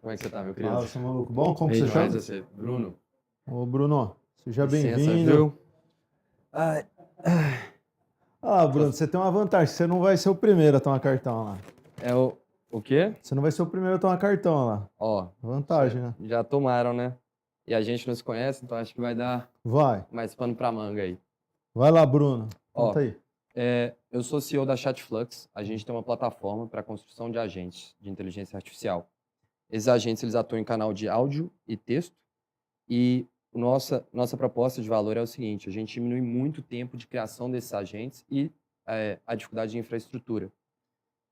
Como é que você tá, meu querido? Fala, seu maluco. Bom, como que Bem você chama? demais você, Bruno. Ô, Bruno, seja Licença, bem-vindo. viu? Ai, ai. Ah, Bruno, você tem uma vantagem, você não vai ser o primeiro a tomar cartão lá. É o quê? Você não vai ser o primeiro a tomar cartão lá. Ó, Vantagem, né? já tomaram, né? E a gente não se conhece, então acho que vai dar Vai. mais pano pra manga aí. Vai lá, Bruno. Ó, Conta aí. eu sou CEO da Chatflux. A gente tem uma plataforma para construção de agentes de inteligência artificial. Esses agentes, eles atuam em canal de áudio e texto. E nossa proposta de valor é o seguinte: a gente diminui muito o tempo de criação desses agentes e a dificuldade de infraestrutura.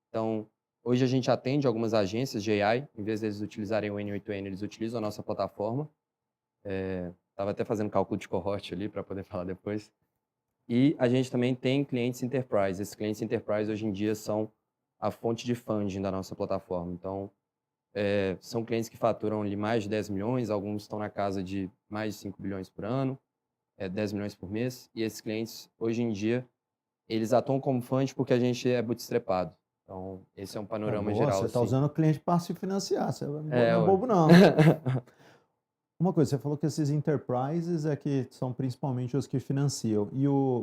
Então, hoje a gente atende algumas agências de AI, em vez deles utilizarem o N8N, eles utilizam a nossa plataforma. Estava até fazendo cálculo de cohort ali para poder falar depois. E a gente também tem clientes enterprise. Esses clientes enterprise hoje em dia são a fonte de funding da nossa plataforma. Então, são clientes que faturam ali mais de 10 milhões, alguns estão na casa de mais de 5 bilhões por ano, 10 milhões por mês. E esses clientes, hoje em dia, eles atuam como fund porque a gente é bootstrapado. Então, esse é um panorama Boa, geral. você está Assim. usando o cliente para se financiar. Você não É, é ué. bobo, não. Uma coisa, você falou que esses enterprises é que são principalmente os que financiam.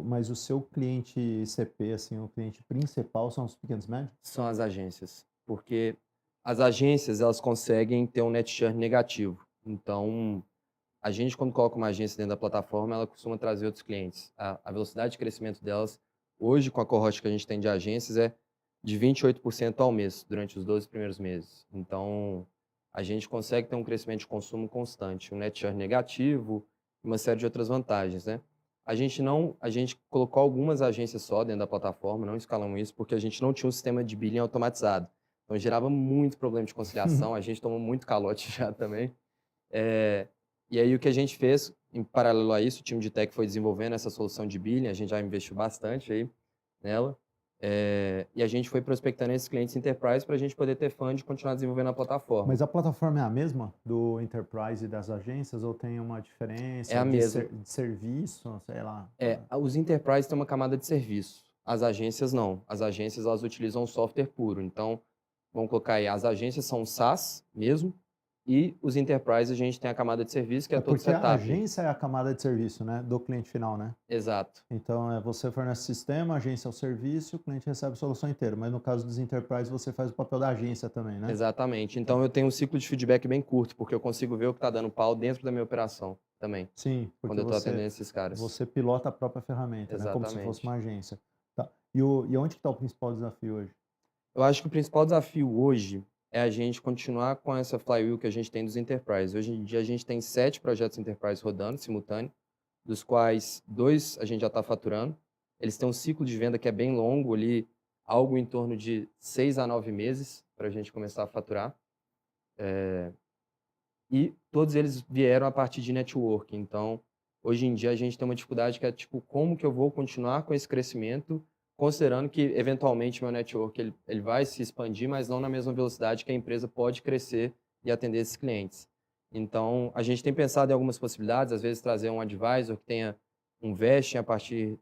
Mas o seu cliente CP, assim, o cliente principal são os pequenos e médios? São as agências. Porque as agências, elas conseguem ter um net churn negativo. Então, a gente, quando coloca uma agência dentro da plataforma, ela costuma trazer outros clientes. A velocidade de crescimento delas, hoje, com a cohort que a gente tem de agências, é de 28% ao mês, durante os 12 primeiros meses. Então, a gente consegue ter um crescimento de consumo constante, um net churn negativo e uma série de outras vantagens, né? A gente colocou algumas agências só dentro da plataforma, não escalamos isso, porque a gente não tinha um sistema de billing automatizado. Então, gerava muito problema de conciliação, a gente tomou muito calote já também. E aí o que a gente fez, em paralelo a isso, o time de tech foi desenvolvendo essa solução de billing, a gente já investiu bastante aí nela, e a gente foi prospectando esses clientes enterprise para a gente poder ter fund e continuar desenvolvendo a plataforma. Mas a plataforma é a mesma do enterprise e das agências ou tem uma diferença É a mesma. de serviço, sei lá? Os enterprise têm uma camada de serviço, as agências não. As agências, elas utilizam software puro, então, vamos colocar aí, as agências são SaaS mesmo, e os enterprise a gente tem a camada de serviço, que é todo Porque a setup. agência é a camada de serviço, né, do cliente final, né? Exato. Então, você fornece sistema, a agência é o serviço, o cliente recebe a solução inteira. Mas no caso dos enterprise, você faz o papel da agência também, né? Exatamente. Então eu tenho um ciclo de feedback bem curto, porque eu consigo ver o que está dando pau dentro da minha operação também, Sim, porque quando eu estou atendendo esses caras. você pilota a própria ferramenta, né? Como se fosse Exatamente. uma agência. Tá. E onde que está o principal desafio hoje? Eu acho que o principal desafio hoje é a gente continuar com essa flywheel que a gente tem dos enterprise. Hoje em dia a gente tem 7 projetos enterprise rodando simultâneo, dos quais 2 a gente já está faturando. Eles têm um ciclo de venda que é bem longo ali, algo em torno de 6 a 9 meses para a gente começar a faturar. E todos eles vieram a partir de networking. Então, hoje em dia a gente tem uma dificuldade que é tipo, como que eu vou continuar com esse crescimento, considerando que eventualmente meu network ele vai se expandir, mas não na mesma velocidade que a empresa pode crescer e atender esses clientes. Então, a gente tem pensado em algumas possibilidades, às vezes trazer um advisor que tenha um vesting a partir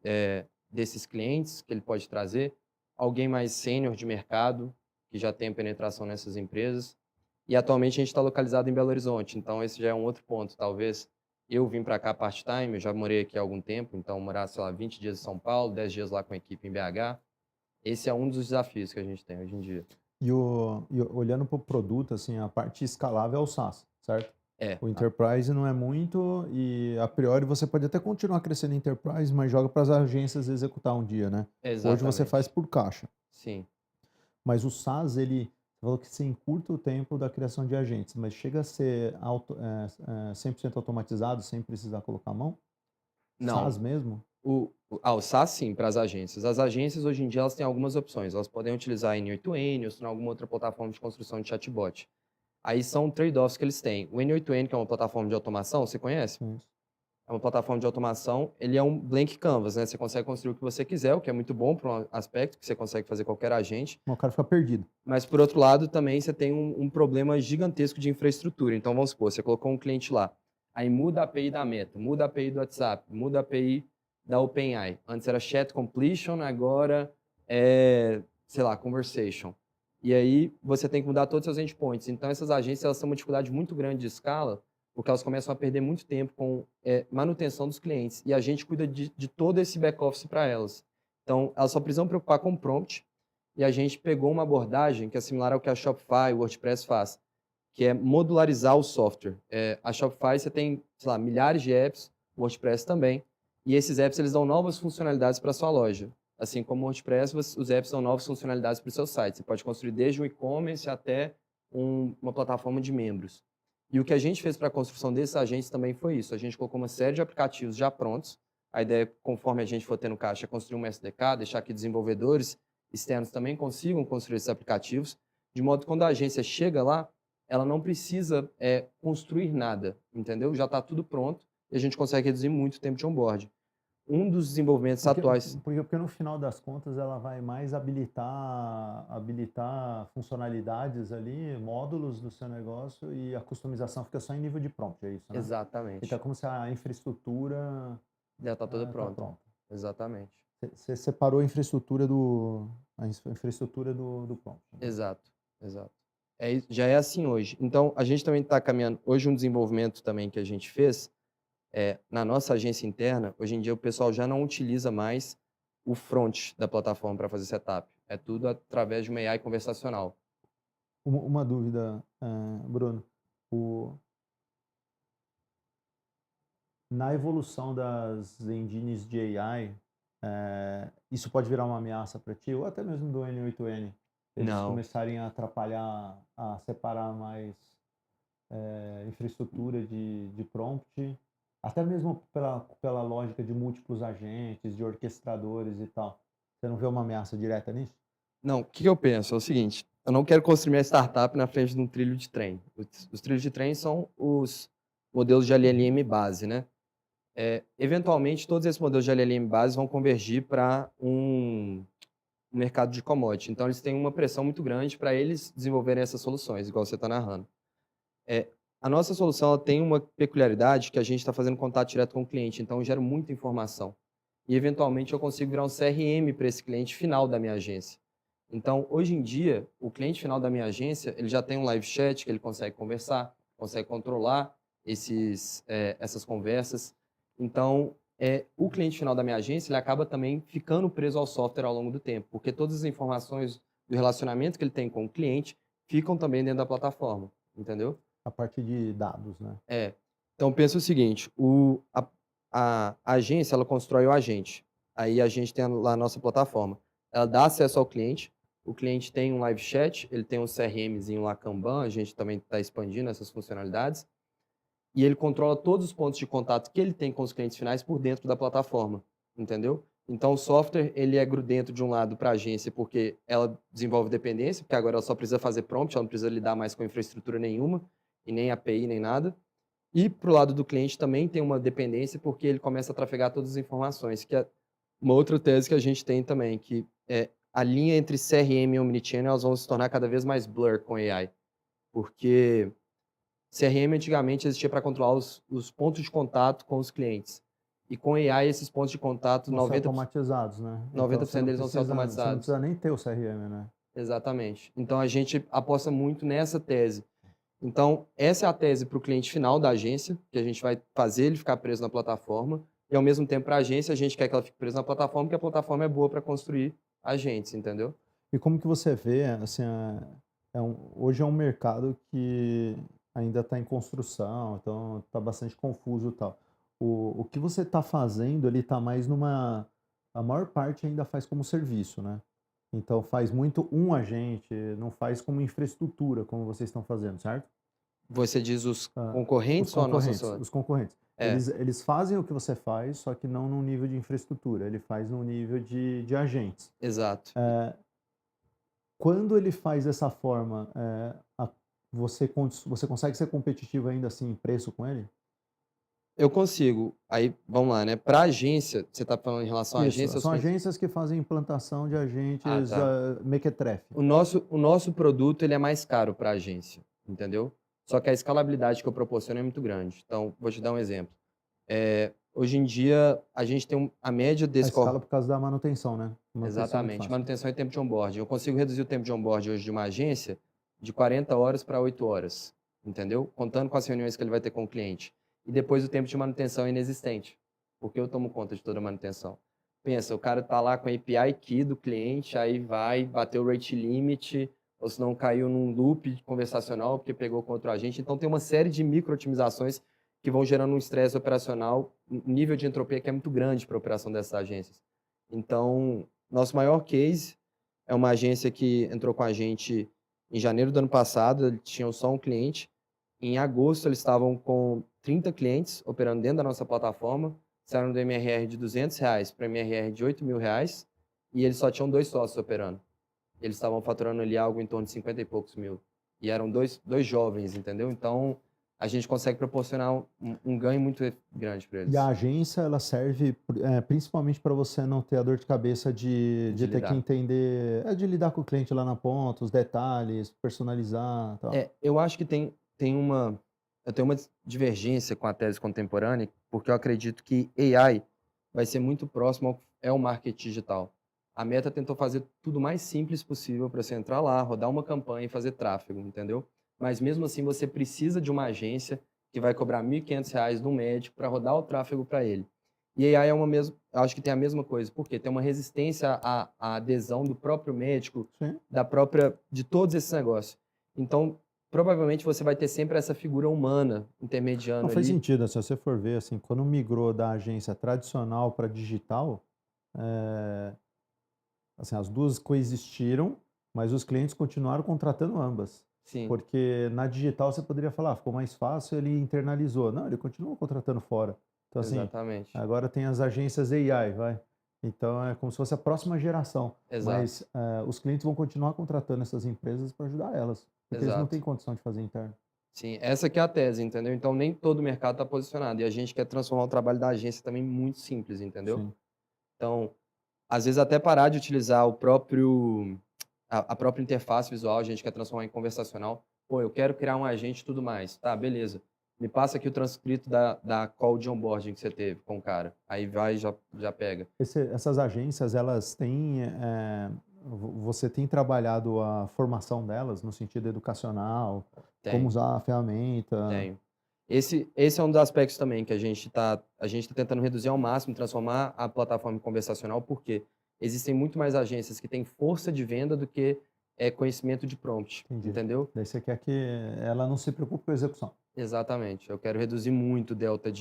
desses clientes que ele pode trazer, alguém mais sênior de mercado, que já tenha penetração nessas empresas. E atualmente a gente está localizado em Belo Horizonte, então esse já é um outro ponto. Talvez eu vim para cá part-time, eu já morei aqui há algum tempo, então morar, sei lá, 20 dias em São Paulo, 10 dias lá com a equipe em BH. Esse é um dos desafios que a gente tem hoje em dia. E olhando para o produto, assim, a parte escalável é o SaaS, certo? O Ah, Enterprise não é muito e, a priori, você pode até continuar crescendo em Enterprise, mas joga para as agências executar um dia, né? Hoje você faz exatamente. por caixa. Sim. Mas o SaaS, você falou que se encurta o tempo da criação de agentes, mas chega a ser 100% automatizado, sem precisar colocar a mão? Não. SaaS mesmo? O SaaS, sim, para as agências. As agências, hoje em dia, elas têm algumas opções. Elas podem utilizar N8N ou se não, alguma outra plataforma de construção de chatbot. Aí são trade-offs que eles têm. O N8N, que é uma plataforma de automação, você conhece? Sim. É uma plataforma de automação, ele é um blank canvas, né? Você consegue construir o que você quiser, o que é muito bom para um aspecto, que você consegue fazer qualquer agente. O cara fica perdido. Mas, por outro lado, também você tem um problema gigantesco de infraestrutura. Então, vamos supor, você colocou um cliente lá, aí muda a API da Meta, muda a API do WhatsApp, muda a API da OpenAI. Antes era chat completion, agora é, sei lá, conversation. E aí você tem que mudar todos os seus endpoints. Então essas agências elas têm uma dificuldade muito grande de escala, porque elas começam a perder muito tempo com manutenção dos clientes. E a gente cuida de todo esse back-office para elas. Então elas só precisam preocupar com o prompt. E a gente pegou uma abordagem que é similar ao que a Shopify, o WordPress faz, que é modularizar o software. A Shopify você tem, sei lá, milhares de apps, o WordPress também. E esses apps eles dão novas funcionalidades para sua loja. Assim como o WordPress, os apps dão novas funcionalidades para o seu site. Você pode construir desde um e-commerce até uma plataforma de membros. E o que a gente fez para a construção desses agentes também foi isso. A gente colocou uma série de aplicativos já prontos. A ideia, conforme a gente for tendo caixa, é construir um SDK, deixar que desenvolvedores externos também consigam construir esses aplicativos, de modo que quando a agência chega lá, ela não precisa construir nada, entendeu? Já está tudo pronto e a gente consegue reduzir muito o tempo de onboard. Um dos desenvolvimentos atuais... Porque no final das contas ela vai mais habilitar funcionalidades ali, módulos do seu negócio e a customização fica só em nível de prompt, é isso, né? Exatamente. Então é como se a infraestrutura já está toda tá pronta. pronta. Exatamente. Você separou a infraestrutura do prompt. Né? Exato. Já é assim hoje. Então, a gente também está caminhando... Hoje, um desenvolvimento também que a gente fez, na nossa agência interna, hoje em dia o pessoal já não utiliza mais o front da plataforma para fazer setup. É tudo através de uma AI conversacional. Uma dúvida, Bruno. Na evolução das engines de AI, isso pode virar uma ameaça para ti, ou até mesmo do N8N? Eles Não. começarem a atrapalhar, a separar mais infraestrutura de prompt, até mesmo pela lógica de múltiplos agentes, de orquestradores e tal. Você não vê uma ameaça direta nisso? Não, o que eu penso? É o seguinte, eu não quero construir minha startup na frente de um trilho de trem. Os trilhos de trem são os modelos de LLM base, né? Eventualmente, todos esses modelos de LLM base vão convergir para um mercado de commodity. Então, eles têm uma pressão muito grande para eles desenvolverem essas soluções, igual você está narrando. A nossa solução ela tem uma peculiaridade que a gente está fazendo contato direto com o cliente, então eu gero muita informação. E, eventualmente, eu consigo virar um CRM para esse cliente final da minha agência. Então, hoje em dia, o cliente final da minha agência, ele já tem um live chat que ele consegue conversar, consegue controlar essas conversas. Então, o cliente final da minha agência, ele acaba também ficando preso ao software ao longo do tempo, porque todas as informações do relacionamento que ele tem com o cliente ficam também dentro da plataforma, entendeu? A partir de dados, né? Então, pensa o seguinte, a agência, ela constrói o agente. Aí a gente tem lá a nossa plataforma. Ela dá acesso ao cliente, o cliente tem um live chat, ele tem um CRMzinho lá, Kanban, a gente também está expandindo essas funcionalidades, e ele controla todos os pontos de contato que ele tem com os clientes finais por dentro da plataforma, entendeu? Então, o software, ele é grudento de um lado para a agência, porque ela desenvolve dependência, porque agora ela só precisa fazer prompt, ela não precisa lidar mais com infraestrutura nenhuma, e nem API, nem nada. E para o lado do cliente também tem uma dependência, porque ele começa a trafegar todas as informações, que é uma outra tese que a gente tem também, que a linha entre CRM e Omnichannel, elas vão se tornar cada vez mais blur com AI. Porque CRM antigamente existia para controlar os pontos de contato com os clientes. E com AI, esses pontos de contato, Vão ser automatizados, né? 90% deles vão ser automatizados. Você não precisa nem ter o CRM, né? Exatamente. Então, a gente aposta muito nessa tese. Então, essa é a tese para o cliente final da agência, que a gente vai fazer ele ficar preso na plataforma, e ao mesmo tempo para a agência, a gente quer que ela fique presa na plataforma, porque a plataforma é boa para construir agentes, entendeu? E como que você vê, assim, hoje é um mercado que ainda está em construção, então está bastante confuso e tal. O que você está fazendo, ele está mais a maior parte ainda faz como serviço, né? Então faz muito um agente, não faz como infraestrutura, como vocês estão fazendo, certo? Você diz os concorrentes ou a nossa solução? Os concorrentes. Eles fazem o que você faz, só que não no nível de infraestrutura, ele faz no nível de agentes. Exato. Quando ele faz dessa forma, você consegue ser competitivo ainda assim em preço com ele? Eu consigo. Aí, vamos lá, né? Para agência, você está falando em relação a agências? São agências que fazem implantação de agentes mequetrefe. O nosso produto ele é mais caro para a agência, entendeu? Só que a escalabilidade que eu proporciono é muito grande. Então, vou te dar um exemplo. Hoje em dia, a gente tem a média A desse escala por causa da manutenção, né? Manutenção é muito Exatamente, fácil. manutenção e tempo de onboarding. Eu consigo reduzir o tempo de onboarding hoje de uma agência de 40 horas para 8 horas, entendeu? Contando com as reuniões que ele vai ter com o cliente. E depois o tempo de manutenção é inexistente, porque eu tomo conta de toda a manutenção. Pensa, o cara tá lá com a API key do cliente, aí vai bater o rate limit, ou se não caiu num loop conversacional porque pegou com outro agente. Então tem uma série de micro-otimizações que vão gerando um estresse operacional, um nível de entropia que é muito grande para a operação dessas agências. Então, nosso maior case é uma agência que entrou com a gente em janeiro do ano passado, eles tinham só um cliente. Em agosto, eles estavam com 30 clientes operando dentro da nossa plataforma, saíram do MRR de R$ 200 para MRR de R$ 8.000, e eles só tinham 2 sócios operando. Eles estavam faturando ali algo em torno de 50 e poucos mil. E eram dois jovens, entendeu? Então, a gente consegue proporcionar um ganho muito grande para eles. E a agência, ela serve principalmente para você não ter a dor de cabeça de ter que lidar. entender, de lidar com o cliente lá na ponta, os detalhes, personalizar, tal. Eu acho que eu tenho uma divergência com a tese contemporânea, porque eu acredito que AI vai ser muito próximo ao marketing digital. A Meta tentou fazer tudo o mais simples possível para você entrar lá, rodar uma campanha e fazer tráfego, entendeu? Mas mesmo assim você precisa de uma agência que vai cobrar R$ 1.500 no médico para rodar o tráfego para ele. E AI eu acho que tem a mesma coisa, porque tem uma resistência à adesão do próprio médico, Sim. de todos esses negócios. Então, provavelmente você vai ter sempre essa figura humana intermediando Não faz ali. sentido, se você for ver, assim, quando migrou da agência tradicional para digital, assim, as duas coexistiram, mas os clientes continuaram contratando ambas. Sim, Porque na digital você poderia falar, ficou mais fácil, ele internalizou. Não, ele continua contratando fora. Então, assim, exatamente. agora tem as agências AI, vai. Então, é como se fosse a próxima geração. Exato. Mas os clientes vão continuar contratando essas empresas para ajudar elas. Porque eles não Exato. têm condição de fazer interno. Sim, essa que é a tese, entendeu? Então, nem todo o mercado está posicionado. E a gente quer transformar o trabalho da agência também muito simples, entendeu? Sim. Então, às vezes até parar de utilizar a própria interface visual, a gente quer transformar em conversacional. Pô, eu quero criar um agente e tudo mais. Tá, beleza. Me passa aqui o transcrito da call de onboarding que você teve com o cara. Aí vai e já pega. Essas agências, elas têm... você tem trabalhado a formação delas no sentido educacional? Tem. Como usar a ferramenta? Tenho. Esse é um dos aspectos também que a gente tá tentando reduzir ao máximo, transformar a plataforma em conversacional, porque existem muito mais agências que têm força de venda do que conhecimento de prompt, Entendi. entendeu? Daí você quer que ela não se preocupe com a execução. Exatamente. Eu quero reduzir muito o delta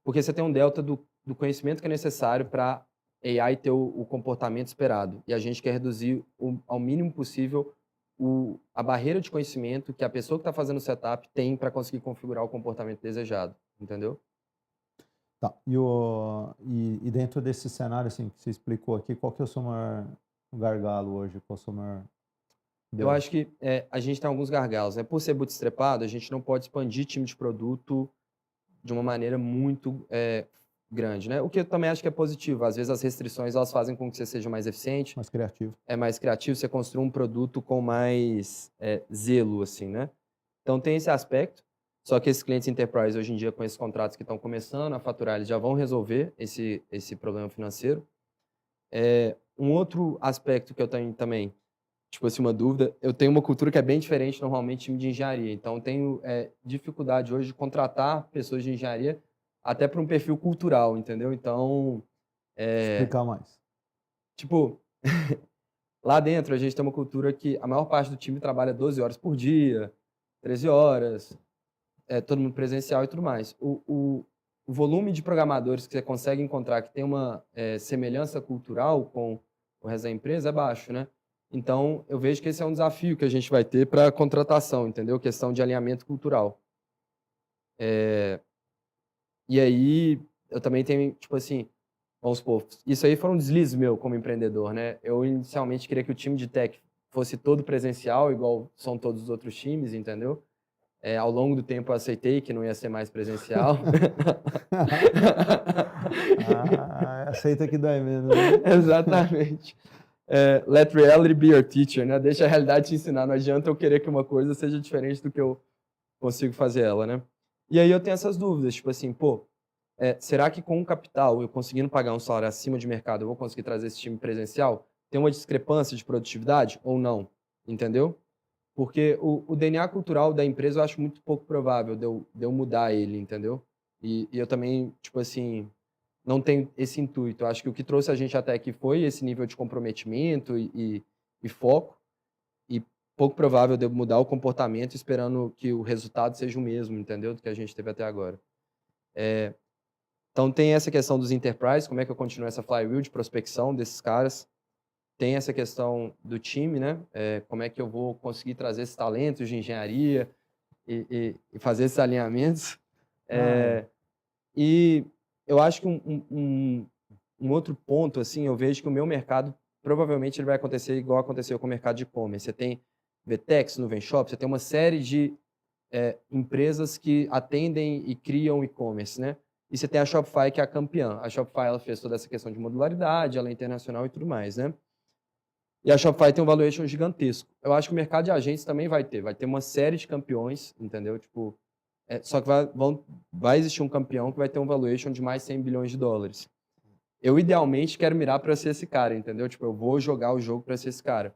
porque você tem um delta do conhecimento que é necessário para AI ter o comportamento esperado. E a gente quer reduzir ao mínimo possível a barreira de conhecimento que a pessoa que está fazendo o setup tem para conseguir configurar o comportamento desejado, entendeu? Tá. E dentro desse cenário assim, que você explicou aqui, qual que é o seu maior gargalo hoje? Qual é o seu maior Eu acho que a gente tem alguns gargalos, né? Por ser bootstrapado, a gente não pode expandir time de produto de uma maneira muito grande, né? O que eu também acho que é positivo. Às vezes as restrições elas fazem com que você seja mais eficiente, mais criativo? é mais criativo, você construa um produto com mais zelo, assim, né? Então tem esse aspecto. Só que esses clientes enterprise hoje em dia, com esses contratos que estão começando a faturar, eles já vão resolver esse problema financeiro. Um outro aspecto que eu tenho também, tipo assim, uma dúvida, eu tenho uma cultura que é bem diferente normalmente time de engenharia. Então, eu tenho dificuldade hoje de contratar pessoas de engenharia até para um perfil cultural, entendeu? Então, Explicar mais. tipo, lá dentro a gente tem uma cultura que a maior parte do time trabalha 12 horas por dia, 13 horas, todo mundo presencial e tudo mais. O volume de programadores que você consegue encontrar que tem uma semelhança cultural com o resto da empresa é baixo, né? Então, eu vejo que esse é um desafio que a gente vai ter para a contratação, entendeu? Questão de alinhamento cultural. E aí, eu também tenho, tipo assim, vamos supor, isso aí foi um deslize meu como empreendedor, né? Eu inicialmente queria que o time de tech fosse todo presencial, igual são todos os outros times, entendeu? Ao longo do tempo eu aceitei que não ia ser mais presencial. Aceita que dói mesmo, né? Exatamente. Let reality be your teacher, né? Deixa a realidade te ensinar. Não adianta eu querer que uma coisa seja diferente do que eu consigo fazer ela, né? E aí eu tenho essas dúvidas, tipo assim, pô, será que com o capital, eu conseguindo pagar um salário acima de mercado, eu vou conseguir trazer esse time presencial? Tem uma discrepância de produtividade ou não? Entendeu? Porque o DNA cultural da empresa eu acho muito pouco provável de eu mudar ele, entendeu? E eu também, tipo assim, não tenho esse intuito. Eu acho que o que trouxe a gente até aqui foi esse nível de comprometimento e foco, e pouco provável de eu mudar o comportamento esperando que o resultado seja o mesmo, entendeu? Do que a gente teve até agora. Então tem essa questão dos enterprise, como é que eu continuo essa flywheel de prospecção desses caras. Tem essa questão do time, né? Como é que eu vou conseguir trazer esses talentos de engenharia e fazer esses alinhamentos. E eu acho que um outro ponto, assim, eu vejo que o meu mercado, provavelmente ele vai acontecer igual aconteceu com o mercado de e-commerce. Você tem VTEX, Nuvenshop, você tem uma série de empresas que atendem e criam e-commerce, né? E você tem a Shopify, que é a campeã. A Shopify, ela fez toda essa questão de modularidade, ela é internacional e tudo mais, né? E a Shopify tem um valuation gigantesco. Eu acho que o mercado de agentes também vai ter uma série de campeões, entendeu? Tipo, só que vai existir um campeão que vai ter um valuation de mais 100 bilhões de dólares. Eu, idealmente, quero mirar para ser esse cara, entendeu? Tipo, eu vou jogar o jogo para ser esse cara.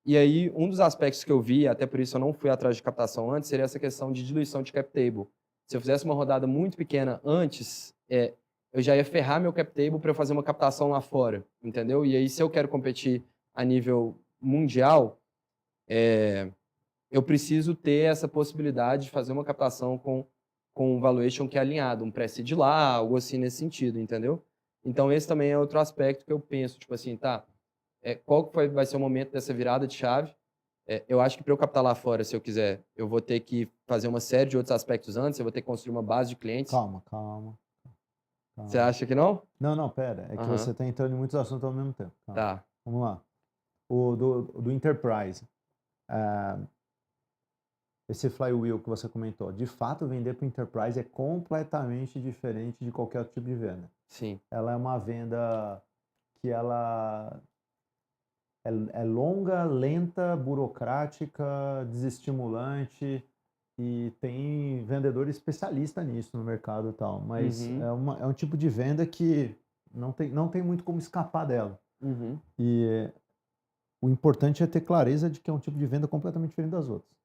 E aí, um dos aspectos que eu vi, até por isso eu não fui atrás de captação antes, seria essa questão de diluição de cap table. Se eu fizesse uma rodada muito pequena antes, eu já ia ferrar meu cap table para eu fazer uma captação lá fora, entendeu? E aí, se eu quero competir a nível mundial, eu preciso ter essa possibilidade de fazer uma captação com um valuation que é alinhado, um pré-seed lá, algo assim nesse sentido, entendeu? Então, esse também é outro aspecto que eu penso, tipo assim, tá, qual que vai ser o momento dessa virada de chave? Eu acho que para eu captar lá fora, se eu quiser, eu vou ter que fazer uma série de outros aspectos antes, eu vou ter que construir uma base de clientes. Calma. Você acha que não? Não, pera. É que você Aham. está entrando em muitos assuntos ao mesmo tempo. Calma. Tá. Vamos lá. O do Enterprise. Esse flywheel que você comentou. De fato, vender para o Enterprise é completamente diferente de qualquer outro tipo de venda. Sim. Ela é uma venda que ela é longa, lenta, burocrática, desestimulante, e tem vendedor especialista nisso no mercado e tal, mas Uhum. é um tipo de venda que não tem muito como escapar dela. Uhum. E o importante é ter clareza de que é um tipo de venda completamente diferente das outras.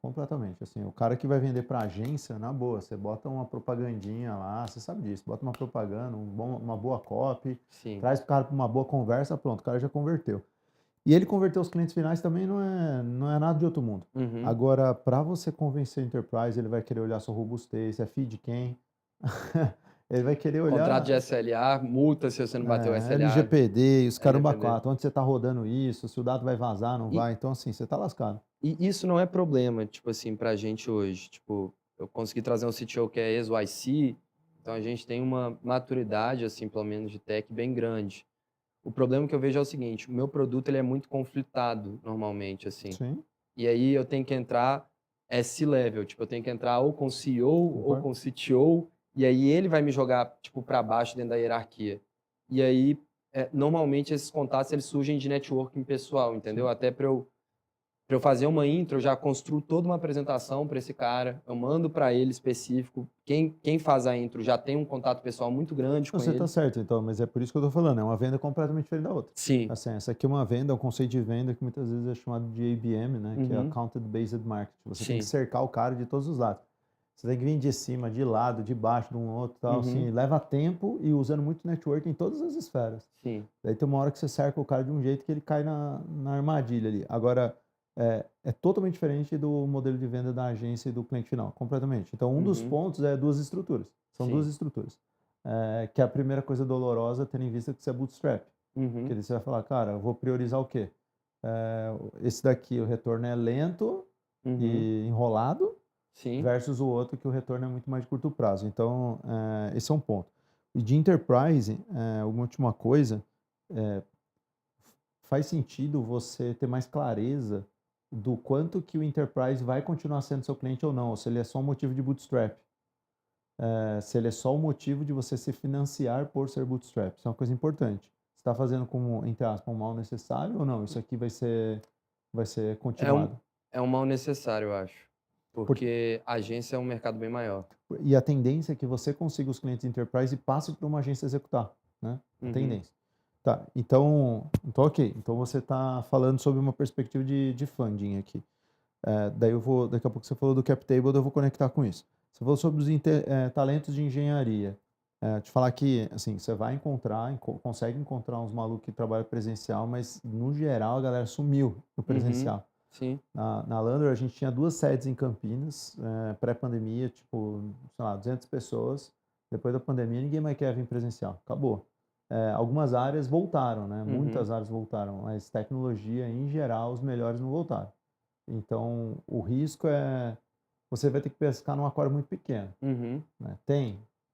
Completamente. Assim, o cara que vai vender para agência, na boa, você bota uma propagandinha lá, você sabe disso, bota uma propaganda, uma boa copy, Sim. traz o cara para uma boa conversa, pronto, o cara já converteu. E ele converter os clientes finais também não é nada de outro mundo. Uhum. Agora, para você convencer o Enterprise, ele vai querer olhar sua robustez, é feed de quem? Ele vai querer Contrato de olhar SLA, multa se você não bateu o SLA, LGPD e os caramba LGPD. 4, onde você está rodando isso, se o dado vai vazar, não E, vai. Então, assim, você está lascado. e isso não é problema, tipo assim, pra gente hoje. Tipo, eu consegui trazer um CTO que é ex-YC, então a gente tem uma maturidade, assim, pelo menos de tech, bem grande. O problema que eu vejo é o seguinte, o meu produto ele é muito conflitado, normalmente, assim. Sim, E aí eu tenho que entrar C-level, tipo, eu tenho que entrar ou com CEO ou concordo. com CTO, e aí ele vai me jogar, tipo, para baixo dentro da hierarquia. E aí, normalmente esses contatos eles surgem de networking pessoal, entendeu? Sim. Até para eu fazer uma intro, eu já construo toda uma apresentação para esse cara, eu mando para ele específico. Quem faz a intro já tem um contato pessoal muito grande Não, com você está ele. certo, então, mas é por isso que eu estou falando, é uma venda completamente diferente da outra. Sim. Assim, essa aqui é uma venda, um conceito de venda que muitas vezes é chamado de ABM, né? Que é Uhum. Account Based Marketing. Você tem que Sim. cercar o cara de todos os lados. Você tem que vir de cima, de lado, de baixo, de um outro, tal, Uhum. assim, leva tempo e usando muito network em todas as esferas. Sim. Daí tem uma hora que você cerca o cara de um jeito que ele cai na armadilha ali. Agora, é totalmente diferente do modelo de venda da agência e do cliente final, completamente. Então, um dos Uhum. pontos é duas estruturas. São duas Sim. estruturas. Que é a primeira coisa dolorosa, tendo em vista que você é bootstrap. Uhum. Porque daí você vai falar, cara, eu vou priorizar o quê? Esse daqui, o retorno é lento Uhum. e enrolado, Sim. versus o outro que o retorno é muito mais de curto prazo. Então, esse é um ponto. E de enterprise, uma última coisa, faz sentido você ter mais clareza do quanto que o enterprise vai continuar sendo seu cliente ou não, ou se ele é só um motivo de bootstrap. Se ele é só um motivo de você se financiar por ser bootstrap. Isso é uma coisa importante. Você está fazendo como, entre aspas, um mal necessário ou não? Isso aqui vai ser É um, continuado. é um mal necessário, eu acho. Por- Porque a agência é um mercado bem maior. E a tendência é que você consiga os clientes enterprise e passe para uma agência executar, né? A Uhum. tendência. Tá, então ok. Então você está falando sobre uma perspectiva de funding aqui. Daí daqui a pouco você falou do cap table, eu vou conectar com isso. Você falou sobre os talentos de engenharia. Te falar que, assim, você vai consegue encontrar uns malucos que trabalham presencial, mas no geral a galera sumiu no Uhum. presencial. Sim. Na Landor, a gente tinha 2 sedes em Campinas, pré-pandemia, tipo, sei lá, 200 pessoas. Depois da pandemia, ninguém mais quer vir presencial. Acabou. Algumas áreas voltaram, né? Uhum. Muitas áreas voltaram, mas tecnologia, em geral, os melhores não voltaram. Então, o risco é você vai ter que pescar num aquário muito pequeno, Uhum. né?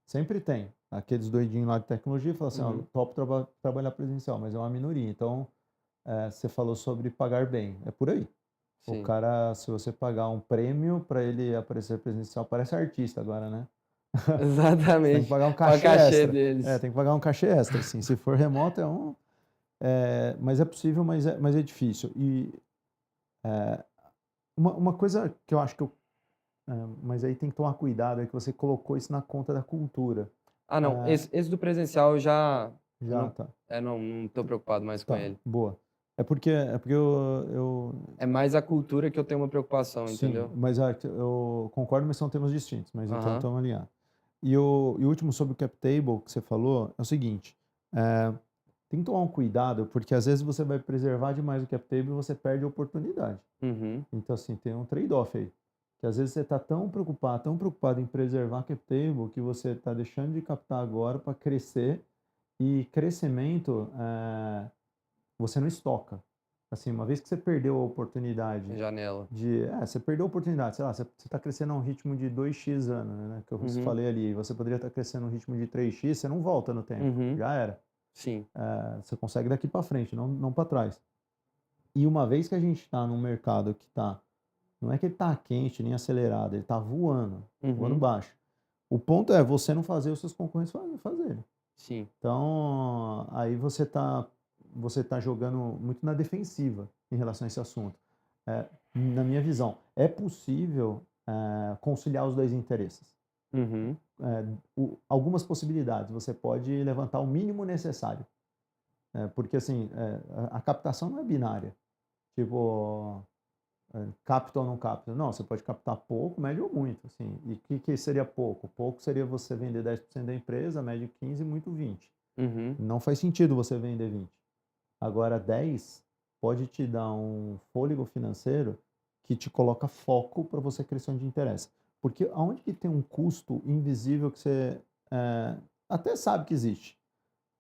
Sempre tem. Aqueles doidinhos lá de tecnologia falam assim, ó, Uhum. top trabalhar presencial, mas é uma minoria. Então, você falou sobre pagar bem. É por aí. O Sim. cara, se você pagar um prêmio para ele aparecer presencial, parece artista agora, né? Você tem que Exatamente. pagar um Olha o cachê cachê extra. deles. Tem que pagar um cachê extra, assim. Se for remoto, mas é possível, mas é difícil. E uma coisa que eu acho que mas aí tem que tomar cuidado, é que você colocou isso na conta da cultura. Ah, não. É, Esse do presencial eu já não, tá. não tô preocupado mais com Tá, ele. boa. É porque eu É mais a cultura que eu tenho uma preocupação, sim, entendeu? mas eu concordo, mas são temas distintos, mas então Aham. estamos alinhados. E o último sobre o cap table que você falou é o seguinte, eh, tem que tomar um cuidado, porque às vezes você vai preservar demais o cap table e você perde a oportunidade. Uhum. Então, assim, tem um trade-off aí. Que às vezes você está tão preocupado em preservar cap table, que você está deixando de captar agora para crescer. E crescimento, você não estoca. Assim, uma vez que você perdeu a oportunidade Janela. você perdeu a oportunidade, sei lá, você está crescendo a um ritmo de 2x ano, né? Que eu Uhum. falei ali, você poderia estar crescendo a um ritmo de 3x, você não volta no tempo, Uhum. já era. Sim. Você consegue daqui para frente, não para trás. E uma vez que a gente está num mercado que não é que ele está quente nem acelerado, ele está voando Uhum. baixo. O ponto é você não fazer os seus concorrentes fazerem. Sim. Então, aí você tá jogando muito na defensiva em relação a esse assunto. Na minha visão, é possível conciliar os dois interesses. Uhum. Algumas possibilidades, você pode levantar o mínimo necessário. Porque, assim, a captação não é binária. Tipo, capta ou não capta. Não, você pode captar pouco, médio ou muito. Assim. E o que seria pouco? Pouco seria você vender 10% da empresa, médio 15%, muito 20%. Uhum. Não faz sentido você vender 20. Agora 10 pode te dar um fôlego financeiro que te coloca foco para você crescer onde interessa. Porque aonde que tem um custo invisível que você até sabe que existe?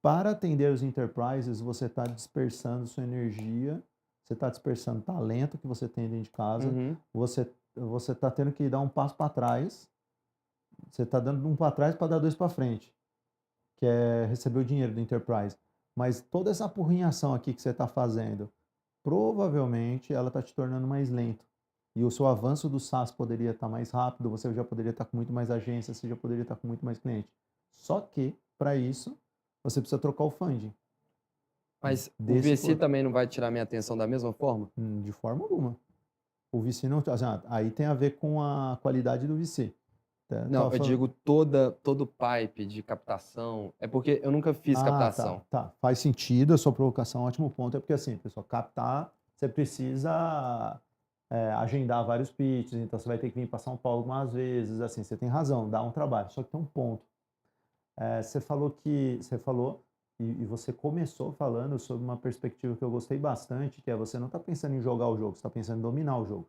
Para atender os enterprises, você está dispersando sua energia, você está dispersando talento que você tem dentro de casa, Uhum. você está tendo que dar um passo para trás, você está dando um para trás para dar dois para frente, que é receber o dinheiro do enterprise. Mas toda essa apurrinhação aqui que você está fazendo, provavelmente ela está te tornando mais lento. E o seu avanço do SaaS poderia estar mais rápido, você já poderia estar com muito mais agências, você já poderia estar com muito mais cliente. Só que, para isso, você precisa trocar o funding Mas o desse VC por também não vai tirar minha atenção da mesma forma? de forma alguma. O VC não, assim, aí tem a ver com a qualidade do VC. Não, eu digo todo o pipe de captação. É porque eu nunca fiz captação. Tá. Faz sentido a sua provocação, ótimo ponto. É porque assim, pessoal, captar, você precisa agendar vários pitches, então você vai ter que vir para São Paulo algumas vezes, assim, você tem razão, dá um trabalho. Só que tem um ponto. Você falou e você começou falando sobre uma perspectiva que eu gostei bastante, que é você não está pensando em jogar o jogo, você está pensando em dominar o jogo.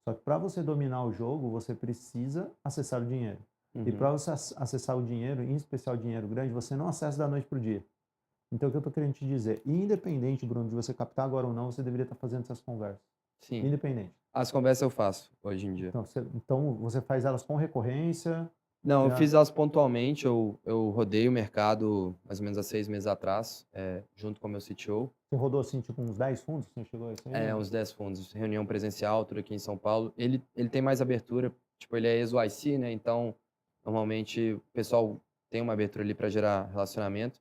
Só que para você dominar o jogo, você precisa acessar o dinheiro. E para Uhum. você acessar o dinheiro, em especial o dinheiro grande, você não acessa da noite para o dia. Então, o que eu estou querendo te dizer, independente, Bruno, de você captar agora ou não, você deveria estar fazendo essas conversas. Sim. Independente. As conversas eu faço hoje em dia. Então você faz elas com recorrência. Não, eu fiz elas pontualmente. Eu rodei o mercado mais ou menos há 6 meses atrás, junto com o meu CTO. Você rodou assim, tipo, uns 10 fundos? Você chegou a isso aí? Uns 10 fundos. Reunião presencial, tudo aqui em São Paulo. Ele tem mais abertura. Tipo, ele é ex-YC, né? Então, normalmente, o pessoal tem uma abertura ali para gerar relacionamento.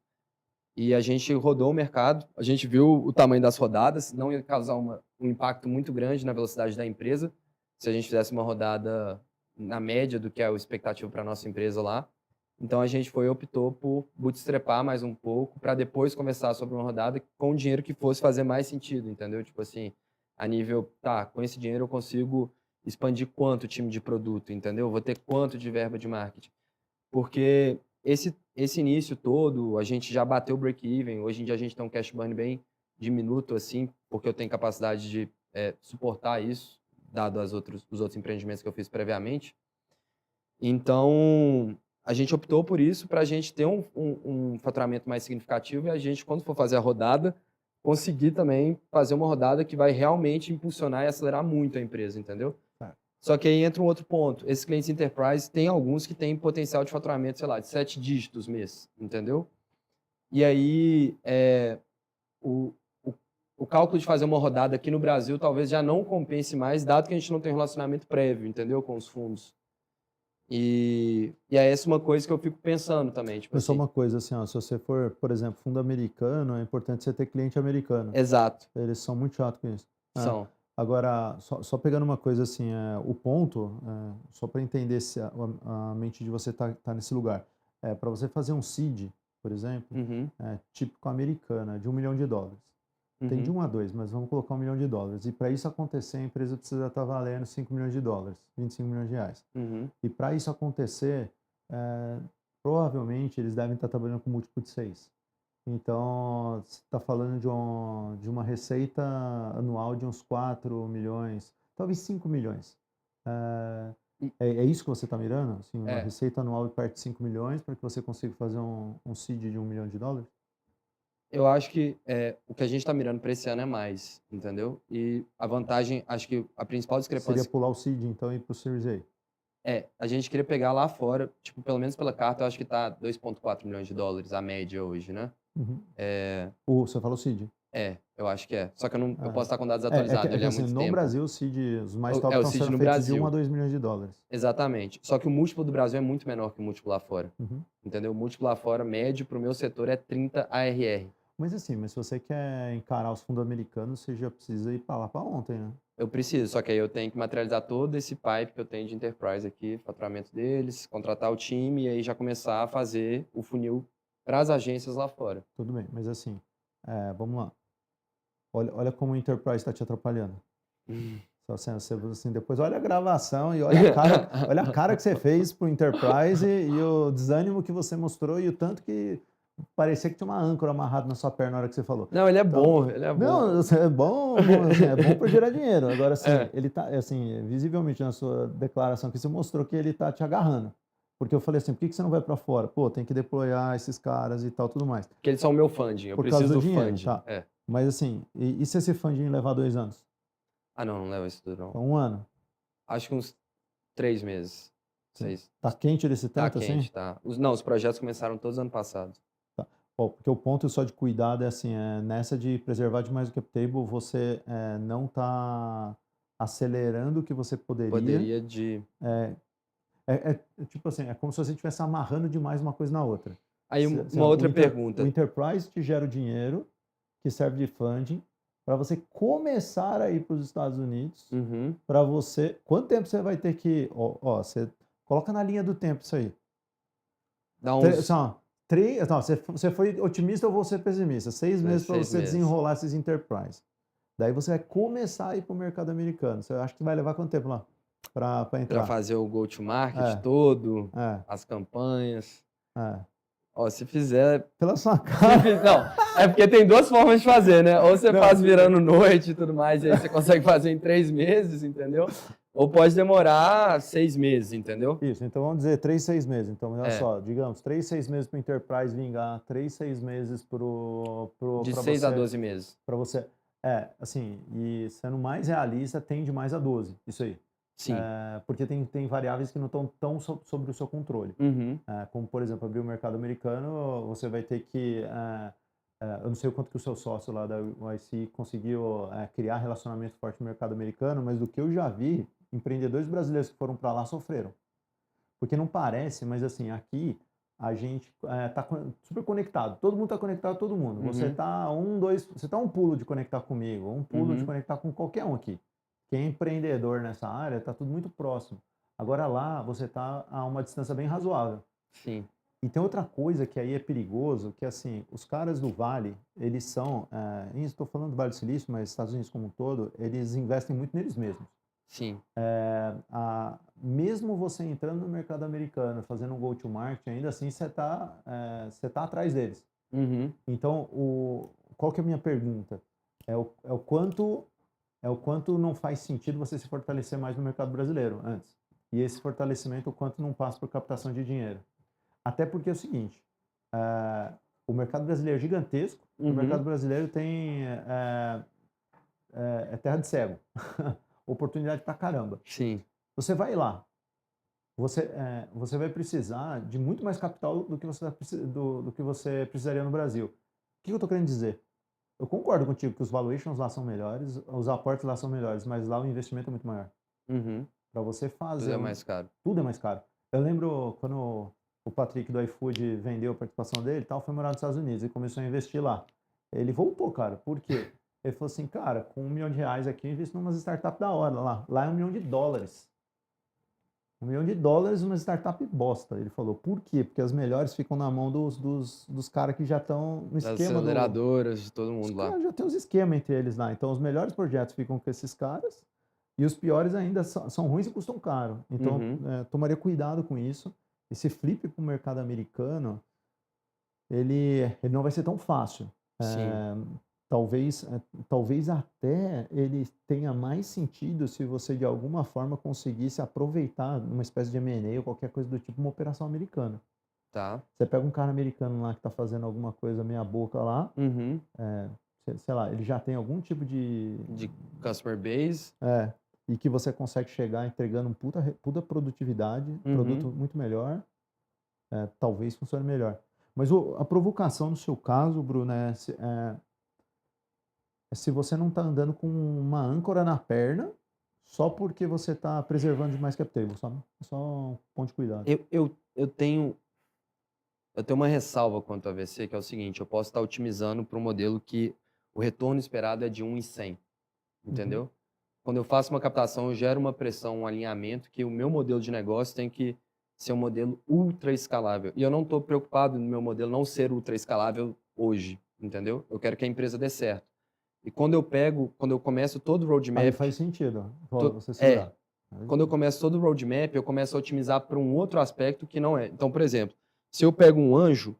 E a gente rodou o mercado, a gente viu o tamanho das rodadas, não ia causar um impacto muito grande na velocidade da empresa se a gente fizesse uma rodada na média do que é o expectativo para nossa empresa lá. Então a gente optou por bootstrapar mais um pouco para depois conversar sobre uma rodada com dinheiro que fosse fazer mais sentido, entendeu? Tipo assim, a nível, tá, com esse dinheiro eu consigo expandir quanto time de produto, entendeu? Vou ter quanto de verba de marketing. Porque esse início todo, a gente já bateu o break-even, hoje em dia a gente tem um cash burn bem diminuto, assim, porque eu tenho capacidade de suportar isso, dado os outros empreendimentos que eu fiz previamente. Então, a gente optou por isso para a gente ter um faturamento mais significativo e a gente, quando for fazer a rodada, conseguir também fazer uma rodada que vai realmente impulsionar e acelerar muito a empresa, entendeu? Só que aí entra um outro ponto. Esses clientes enterprise, tem alguns que têm potencial de faturamento, sei lá, de 7 dígitos mês, entendeu? E aí, o, o cálculo de fazer uma rodada aqui no Brasil talvez já não compense mais, dado que a gente não tem relacionamento prévio, entendeu? Com os fundos. E aí essa é uma coisa que eu fico pensando também, tipo Mas só assim. uma coisa, assim, ó, se você for, por exemplo, fundo americano, é importante você ter cliente americano. Exato. Eles são muito chatos com isso. São. Agora, só pegando uma coisa assim, o ponto, só para entender se a mente de você tá nesse lugar, para você fazer um seed, por exemplo, Uhum, típico americano, de $1 milhão. Tem de uhum, 1 a 2, mas vamos colocar $1 milhão. E para isso acontecer, a empresa precisa estar valendo $5 milhões, R$ 25 milhões. uhum. E para isso acontecer, provavelmente eles devem estar trabalhando com múltiplo de 6. Então, você está falando de uma receita anual de uns 4 milhões, talvez 5 milhões. É isso que você está mirando? Assim, uma receita anual de perto de 5 milhões para que você consiga fazer um seed de $1 milhão? Eu acho que o que a gente está mirando para esse ano é mais, entendeu? E a vantagem, acho que a principal Seria discrepância pular o seed, então, e ir para o Series A. a gente queria pegar lá fora, tipo, pelo menos pela carta, eu acho que tá $2,4 milhões a média hoje, né? Uhum. Você falou seed. Eu acho que é. Só que eu posso estar com dados É atualizados, que ele há assim, muito no tempo. Brasil, o seed, os mais top o estão seed sendo no feitos de $1 Brasil. a $2 milhões. Exatamente. Só que o múltiplo do Brasil é muito menor que o múltiplo lá fora. Uhum. Entendeu? O múltiplo lá fora, médio, para o meu setor, é 30 ARR. Mas assim, se você quer encarar os fundos americanos, você já precisa ir para lá para ontem, né? Eu preciso, só que aí eu tenho que materializar todo esse pipe que eu tenho de enterprise aqui, faturamento deles, contratar o time e aí já começar a fazer o funil para as agências lá fora. Tudo bem, mas assim, vamos lá. Olha como o Enterprise está te atrapalhando. Só assim, depois olha a gravação e olha a cara que você fez pro Enterprise e o desânimo que você mostrou e o tanto que parecia que tinha uma âncora amarrada na sua perna na hora que você falou. Não, ele é Então, bom, ele é bom. Não, assim, é bom, assim, é bom para gerar dinheiro. Agora, assim, ele tá, assim, visivelmente na sua declaração que você mostrou que ele tá te agarrando. Porque eu falei assim, por que você não vai para fora? Pô, tem que deployar esses caras e tal, tudo mais. Porque eles são o meu funding, eu Por causa preciso do do dinheiro, funding. tá. Mas assim, e se esse funding levar 2 anos? Ah, não leva isso tudo, não. Então, 1 ano? Acho que uns 3 meses. Sim. 6. Tá quente desse Tá tanto assim? quente, tá. Os projetos começaram todos ano passado. Tá. Porque o ponto só de cuidado é assim, nessa de preservar demais o cap table, você não tá acelerando o que você poderia. Poderia de... Tipo assim, é como se você estivesse amarrando demais uma coisa na outra. Aí uma outra pergunta. O Enterprise te gera o dinheiro que serve de funding para você começar a ir para os Estados Unidos. Uhum. Para você... Quanto tempo você vai ter que... você coloca na linha do tempo isso aí. Dá uns... Você foi otimista ou você pessimista? 6 meses para você desenrolar esses Enterprise. Daí você vai começar a ir para o mercado americano. Você acha que vai levar quanto tempo lá para entrar? Para fazer o go-to-market todo, as campanhas. Se fizer... Pela sua cara. Não, é porque tem 2 formas de fazer, né? Ou você faz virando noite e tudo mais, e aí você consegue fazer em 3 meses, entendeu? Ou pode demorar 6 meses, entendeu? Isso, então vamos dizer 3, 6 meses. Então, olha só, digamos, 3, 6 meses para o Enterprise vingar, 3, 6 meses de 6 a 12 meses. Para você. Assim, e sendo mais realista, tende mais a 12, isso aí. Sim. Porque tem variáveis que não estão tão sobre o seu controle. Uhum. Como, por exemplo, abrir o mercado americano, você vai ter que... eu não sei o quanto que o seu sócio lá da YC conseguiu criar relacionamento forte no mercado americano, mas do que eu já vi, empreendedores brasileiros que foram para lá sofreram. Porque não parece, mas assim, aqui a gente tá super conectado. Todo mundo está conectado a todo mundo. Uhum. Você tá um pulo de conectar comigo, um pulo de conectar com qualquer um aqui. Quem é empreendedor nessa área, está tudo muito próximo. Agora lá você está a uma distância bem razoável. Sim. E tem outra coisa que aí é perigoso, que assim, os caras do Vale, eles são, estou falando do Vale do Silício, mas Estados Unidos como um todo, eles investem muito neles mesmos. Sim. Mesmo você entrando no mercado americano, fazendo um go-to-market, ainda assim você tá atrás deles. Uhum. Então, qual que é a minha pergunta? É o quanto não faz sentido você se fortalecer mais no mercado brasileiro antes. E esse fortalecimento, o quanto não passa por captação de dinheiro. Até porque é o seguinte, o mercado brasileiro é gigantesco, o mercado brasileiro tem terra de cego, oportunidade pra caramba. Sim. Você vai lá, você vai precisar de muito mais capital do que do que você precisaria no Brasil. O que eu estou querendo dizer? Eu concordo contigo que os valuations lá são melhores, os aportes lá são melhores, mas lá o investimento é muito maior. Uhum. Para você Tudo fazer é mais caro. tudo é mais caro. Eu lembro quando o Patrick do iFood vendeu a participação dele, tal, foi morar nos Estados Unidos e começou a investir lá. Ele voltou, cara. Por quê? Ele falou assim, cara, com R$ 1.000.000 aqui eu invisto em umas startups da hora lá. Lá é US$ 1.000.000. US$ 1.000.000 uma startup bosta. Ele falou, por quê? Porque as melhores ficam na mão dos caras que já estão no Das esquema do. aceleradoras, de todo Os mundo lá. caras já tem os esquemas entre eles lá. Então, os melhores projetos ficam com esses caras e os piores ainda são ruins e custam caro. Então, tomaria cuidado com isso. Esse flip para o mercado americano, ele não vai ser tão fácil. Sim. Talvez até ele tenha mais sentido se você de alguma forma conseguisse aproveitar uma espécie de M&A ou qualquer coisa do tipo, uma operação americana. Tá. Você pega um cara americano lá que está fazendo alguma coisa meia boca lá, Uhum. sei lá, ele já tem algum tipo De customer base. e que você consegue chegar entregando puta produtividade, produto muito melhor, talvez funcione melhor. Mas a provocação no seu caso, Bruno, se você não está andando com uma âncora na perna só porque você está preservando demais cap table, sabe? Só um ponto de cuidado. Eu tenho uma ressalva quanto ao AVC, que é o seguinte, eu posso estar otimizando para um modelo que o retorno esperado é de 1 em 100, entendeu? Quando eu faço uma captação, eu gero uma pressão, um alinhamento que o meu modelo de negócio tem que ser um modelo ultra escalável. E eu não estou preocupado no meu modelo não ser ultra escalável hoje, entendeu? Eu quero que a empresa dê certo. E quando eu começo todo o roadmap... Aí faz sentido você segurar. Quando eu começo todo o roadmap, eu começo a otimizar para um outro aspecto que não é. Então, por exemplo, se eu pego um anjo,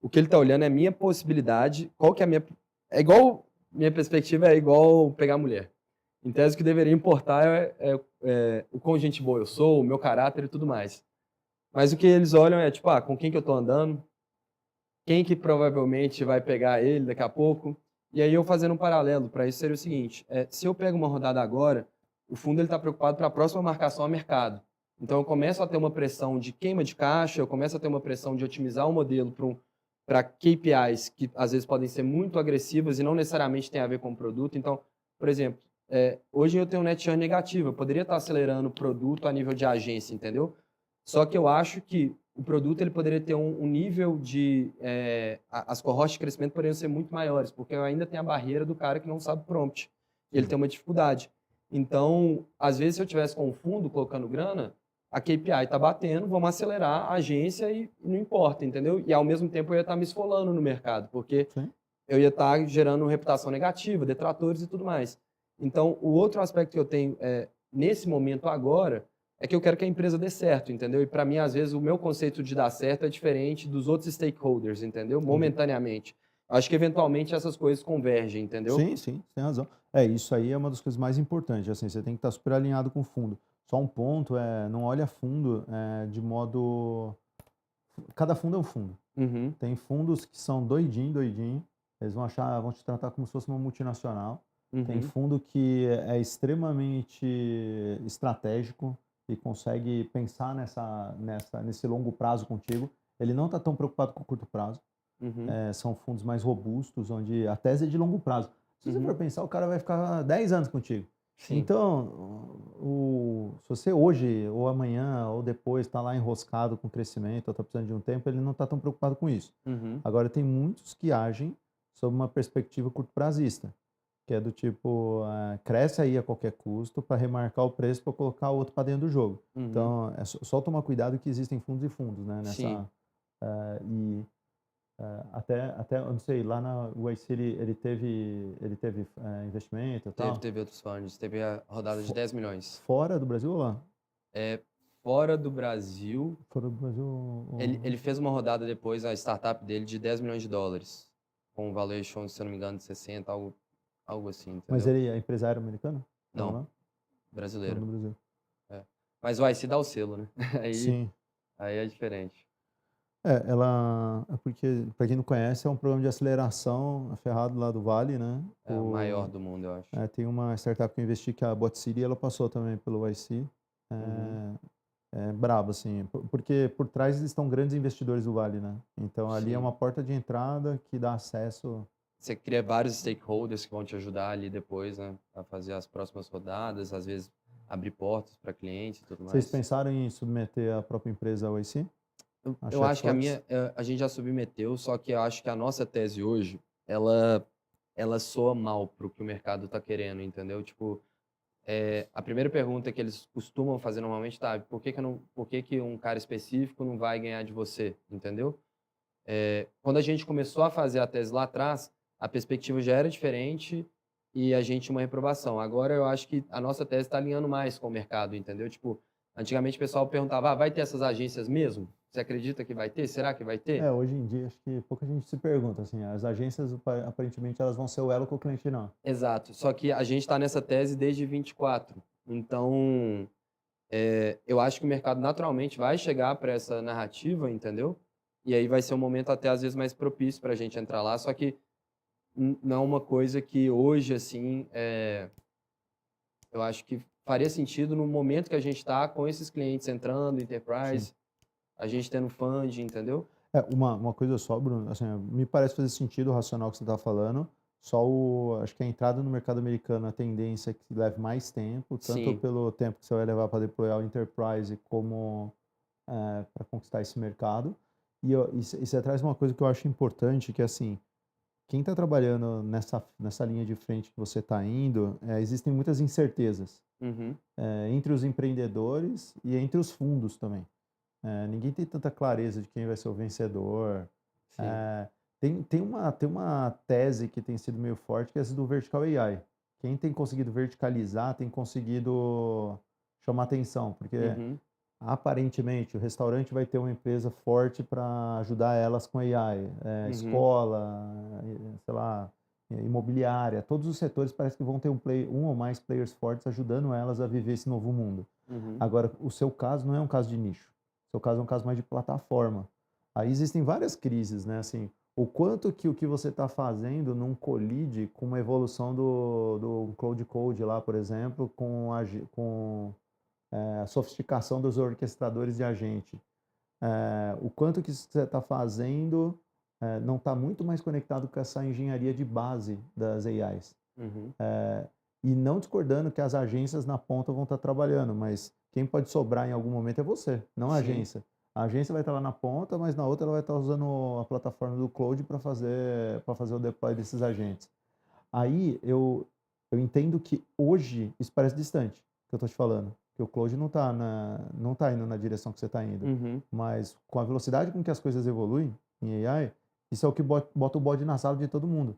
o que ele está olhando é a minha possibilidade, qual que é a minha... minha perspectiva é igual pegar mulher. Em tese, o que deveria importar é o quão gente boa eu sou, o meu caráter e tudo mais. Mas o que eles olham é, tipo, com quem que eu estou andando, quem que provavelmente vai pegar ele daqui a pouco. E aí eu fazendo um paralelo para isso seria o seguinte, se eu pego uma rodada agora, o fundo está preocupado para a próxima marcação a mercado. Então eu começo a ter uma pressão de queima de caixa, eu começo a ter uma pressão de otimizar o modelo para KPIs que às vezes podem ser muito agressivas e não necessariamente tem a ver com o produto. Então, por exemplo, hoje eu tenho um net churn negativo, eu poderia estar acelerando o produto a nível de agência, entendeu? Só que eu acho que o produto ele poderia ter um nível de... as cohorts de crescimento poderiam ser muito maiores, porque eu ainda tenho a barreira do cara que não sabe prompt. Ele tem uma dificuldade. Então, às vezes, se eu tivesse com o fundo colocando grana, a KPI está batendo, vamos acelerar a agência e não importa, entendeu? E, ao mesmo tempo, eu ia estar me esfolando no mercado, porque eu ia estar gerando reputação negativa, detratores e tudo mais. Então, o outro aspecto que eu tenho nesse momento agora é que eu quero que a empresa dê certo, entendeu? E para mim, às vezes, o meu conceito de dar certo é diferente dos outros stakeholders, entendeu? Momentaneamente. Acho que, eventualmente, essas coisas convergem, entendeu? Sim, sim, tem razão. Isso aí é uma das coisas mais importantes, assim, você tem que estar super alinhado com o fundo. Só um ponto não olha fundo de modo... Cada fundo é um fundo. Tem fundos que são doidinho, eles vão te tratar como se fosse uma multinacional. Tem fundo que é extremamente estratégico e consegue pensar nesse longo prazo contigo. Ele não está tão preocupado com o curto prazo. São fundos mais robustos, onde a tese é de longo prazo. Se você for pensar, o cara vai ficar 10 anos contigo. Sim. Então, se você hoje, ou amanhã, ou depois está lá enroscado com crescimento, ou está precisando de um tempo, ele não está tão preocupado com isso. Agora, tem muitos que agem sob uma perspectiva curto-prazista. Que é do tipo, cresce aí a qualquer custo para remarcar o preço para colocar outro para dentro do jogo. Uhum. Então, é só tomar cuidado que existem fundos e fundos, né, Sim. nessa, e até, eu não sei, lá na UIC ele teve investimento e Teve, tal, teve outros funds. Teve a rodada de fo 10 milhões. fora do Brasil ou lá? É, fora do Brasil, Fora do Brasil ele fez uma rodada depois, a startup dele, de 10 milhões de dólares. Com um valuation, se eu não me engano, de 60, algo assim, mas entendeu? ele é empresário americano? Estava Não, lá? Estava brasileiro. no Brasil. É. Mas o IC dá o selo, né? Aí, Sim. aí é diferente. Ela é porque, para quem não conhece, é um programa de aceleração ferrado lá do Vale, né? É o maior do mundo, eu acho. Tem uma startup que eu investi, que é a Bot City, ela passou também pelo YC. Uhum. É brabo, assim, porque por trás estão grandes investidores do Vale, né? Então ali é Sim. uma porta de entrada que dá acesso. Você cria vários stakeholders que vão te ajudar ali depois, né? A fazer as próximas rodadas, às vezes abrir portas para clientes e tudo Vocês mais. pensaram em submeter a própria empresa ao YC? A Eu acho que Chatflux? a gente já submeteu, só que eu acho que a nossa tese hoje, ela soa mal pro que o mercado tá querendo, entendeu? Tipo, a primeira pergunta que eles costumam fazer normalmente, tá, por que que um cara específico não vai ganhar de você, entendeu? Quando a gente começou a fazer a tese lá atrás, a perspectiva já era diferente e a gente tinha uma reprovação. Agora eu acho que a nossa tese está alinhando mais com o mercado, entendeu? Tipo, antigamente o pessoal perguntava, vai ter essas agências mesmo? Você acredita que vai ter? Será que vai ter? Hoje em dia acho que pouca gente se pergunta, assim, as agências aparentemente elas vão ser o elo com o cliente final. Exato. Só que a gente está nessa tese desde 24. Então, eu acho que o mercado naturalmente vai chegar para essa narrativa, entendeu? E aí vai ser um momento até às vezes mais propício para a gente entrar lá. Só que não é uma coisa que hoje, assim, eu acho que faria sentido no momento que a gente está com esses clientes entrando, Sim. enterprise, a gente tendo fund, entendeu? Uma coisa só, Bruno, assim, me parece fazer sentido o racional que você está falando, acho que a entrada no mercado americano, a tendência é que leve mais tempo, tanto Sim. pelo tempo que você vai levar para deployar o enterprise, como para conquistar esse mercado. E você traz uma coisa que eu acho importante, que é assim, quem está trabalhando nessa linha de frente que você está indo, existem muitas incertezas, Uhum. entre os empreendedores e entre os fundos também. Ninguém tem tanta clareza de quem vai ser o vencedor. Sim. Tem uma tese que tem sido meio forte, que é essa do Vertical AI. Quem tem conseguido verticalizar tem conseguido chamar atenção, porque Uhum. aparentemente o restaurante vai ter uma empresa forte para ajudar elas com AI, Uhum. escola, sei lá, imobiliária, todos os setores parece que vão ter um ou mais players fortes ajudando elas a viver esse novo mundo. Uhum. Agora, o seu caso não é um caso de nicho. O seu caso é um caso mais de plataforma. Aí existem várias crises, né? Assim, o quanto que o que você está fazendo não colide com uma evolução do Cloud Code lá, por exemplo, com a sofisticação dos orquestradores de agente. O quanto que isso que você está fazendo não está muito mais conectado com essa engenharia de base das AIs. Uhum. E não discordando que as agências na ponta vão estar trabalhando, mas quem pode sobrar em algum momento é você, não a Sim. agência. A agência vai estar lá na ponta, mas na outra ela vai estar usando a plataforma do Cloud para fazer o deploy desses agentes. Aí eu entendo que hoje isso parece distante, que eu estou te falando, que o Cloud não tá indo na direção que você está indo. Uhum. Mas com a velocidade com que as coisas evoluem em AI, isso é o que bota o bode na sala de todo mundo,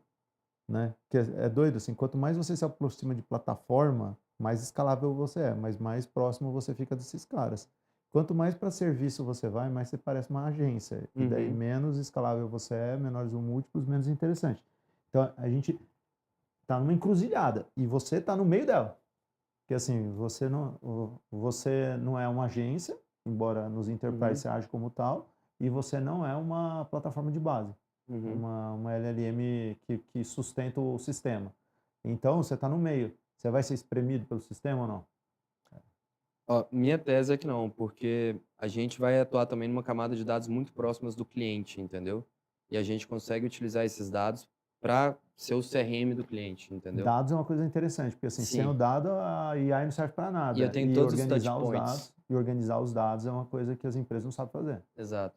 né? Que é doido, assim, quanto mais você se aproxima de plataforma, mais escalável você é, mas mais próximo você fica desses caras. Quanto mais para serviço você vai, mais você parece uma agência. E daí Uhum. menos escalável você é, menores os múltiplos, menos interessante. Então a gente tá numa encruzilhada e você tá no meio dela. Porque assim, você não é uma agência, embora nos enterprise Uhum. você age como tal, e você não é uma plataforma de base, Uhum. uma LLM que sustenta o sistema. Então, você está no meio. Você vai ser espremido pelo sistema ou não? Ó, minha tese é que não, porque a gente vai atuar também numa camada de dados muito próximas do cliente, entendeu? E a gente consegue utilizar esses dados para ser o CRM do cliente, entendeu? Dados é uma coisa interessante, porque assim, sem o Sim. dado, a AI não serve para E eu nada. tenho E todos os touch organizar os points. dados, é uma coisa que as empresas não sabem fazer. Exato.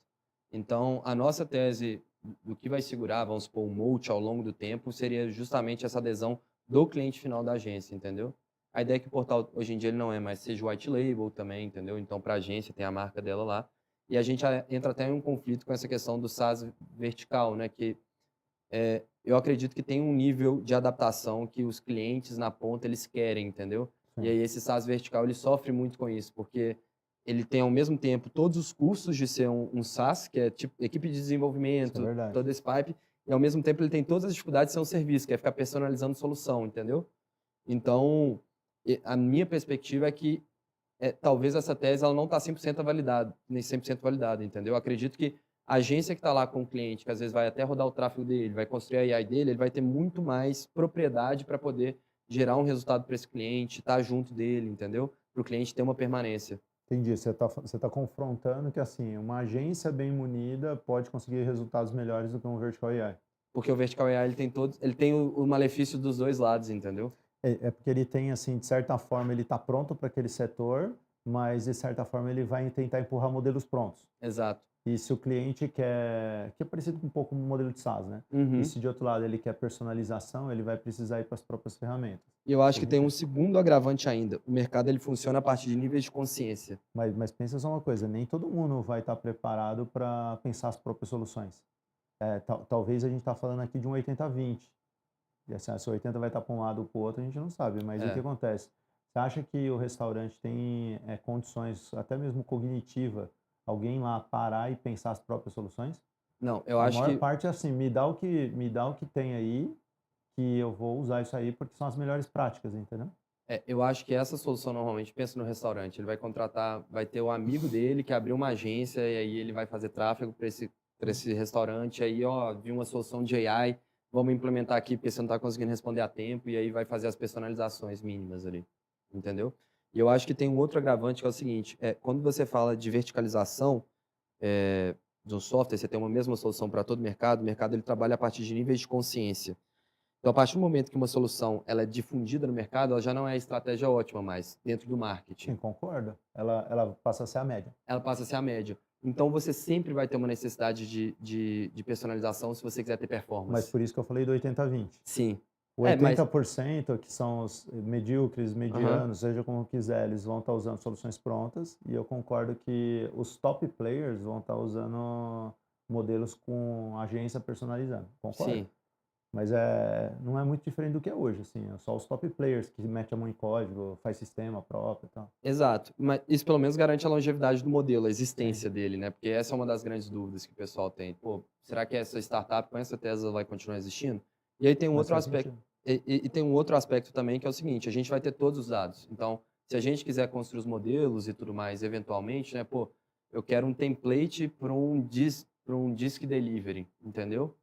Então, a nossa tese do que vai segurar, vamos supor, o moat ao longo do tempo, seria justamente essa adesão do cliente final da agência, entendeu? A ideia é que o portal, hoje em dia, ele não é mais, seja white label também, entendeu? Então, para a agência, tem a marca dela lá. E a gente entra até em um conflito com essa questão do SaaS vertical, né? Que eu acredito que tem um nível de adaptação que os clientes na ponta, eles querem, entendeu? E Sim, aí, esse SaaS vertical, ele sofre muito com isso, porque ele tem, ao mesmo tempo, todos os custos de ser um SaaS, que é tipo equipe de isso é desenvolvimento, verdade. todo esse pipe, e ao mesmo tempo ele tem todas as dificuldades de ser um serviço, que é ficar personalizando solução, entendeu? Então, a minha perspectiva é que talvez essa tese ela não está 100% validada, nem 100% validada, entendeu? Eu acredito que a agência que está lá com o cliente, que às vezes vai até rodar o tráfego dele, vai construir a AI dele, ele vai ter muito mais propriedade para poder gerar um resultado para esse cliente, estar junto dele, entendeu? Para o cliente ter uma permanência. Entendi. Você tá confrontando que, assim, uma agência bem munida pode conseguir resultados melhores do que um vertical AI. Porque o Vertical AI ele tem o malefício dos dois lados, entendeu? É porque ele tem, assim, de certa forma, ele está pronto para aquele setor, mas de certa forma ele vai tentar empurrar modelos prontos. Exato. E se o cliente quer, que é parecido com um pouco com o modelo de SaaS, né? E Uhum. se de outro lado ele quer personalização, ele vai precisar ir para as próprias ferramentas. E eu acho A que tem gente- um segundo agravante ainda. O mercado ele funciona a partir de níveis de consciência. Mas pensa só uma coisa, nem todo mundo vai estar preparado para pensar as próprias soluções. Talvez a gente está falando aqui de um 80-20. E assim, se o 80 vai estar para um lado ou para o outro, a gente não sabe. Mas o que É. acontece? Você acha que o restaurante tem condições, até mesmo cognitiva, alguém lá parar e pensar as próprias soluções? Não, eu A acho maior que parte é assim, me dá o que tem aí, que eu vou usar isso aí porque são as melhores práticas, entendeu? eu acho que essa solução normalmente pensa no restaurante. Ele vai contratar, vai ter o amigo dele que abriu uma agência e aí ele vai fazer tráfego para esse restaurante. Aí, ó, viu uma solução de AI, vamos implementar aqui porque você não está conseguindo responder a tempo e aí vai fazer as personalizações mínimas ali, entendeu? E eu acho que tem um outro agravante que é o seguinte: quando você fala de verticalização de um software, você tem uma mesma solução para todo o mercado ele trabalha a partir de níveis de consciência. Então, a partir do momento que uma solução ela é difundida no mercado, ela já não é a estratégia ótima mais dentro do marketing. Sim, concordo. Ela passa a ser a média. Ela passa a ser a média. Então, você sempre vai ter uma necessidade de personalização se você quiser ter Mas performance. por isso que eu falei do 80-20. Sim. O Mas... 80%, que são os medíocres, Aham, medianos, seja como quiser, eles vão estar usando soluções prontas. E eu concordo que os top players vão estar usando modelos com agência personalizando. Concordo. sim. Mas não é muito diferente do que é hoje, assim. É só os top players que metem a mão em código, faz sistema próprio e tal. Exato. Mas isso pelo menos garante a longevidade do modelo, a Sim, existência dele, né? Porque essa é uma das grandes dúvidas que o pessoal tem. Pô, será que essa startup com essa Tesla vai continuar existindo? E aí tem um mas outro faz aspecto. sentido. E tem um outro aspecto também que é o seguinte: a gente vai ter todos os dados. Então, se a gente quiser construir os modelos e tudo mais, eventualmente, né? Pô, eu quero um template para um disk delivery, entendeu?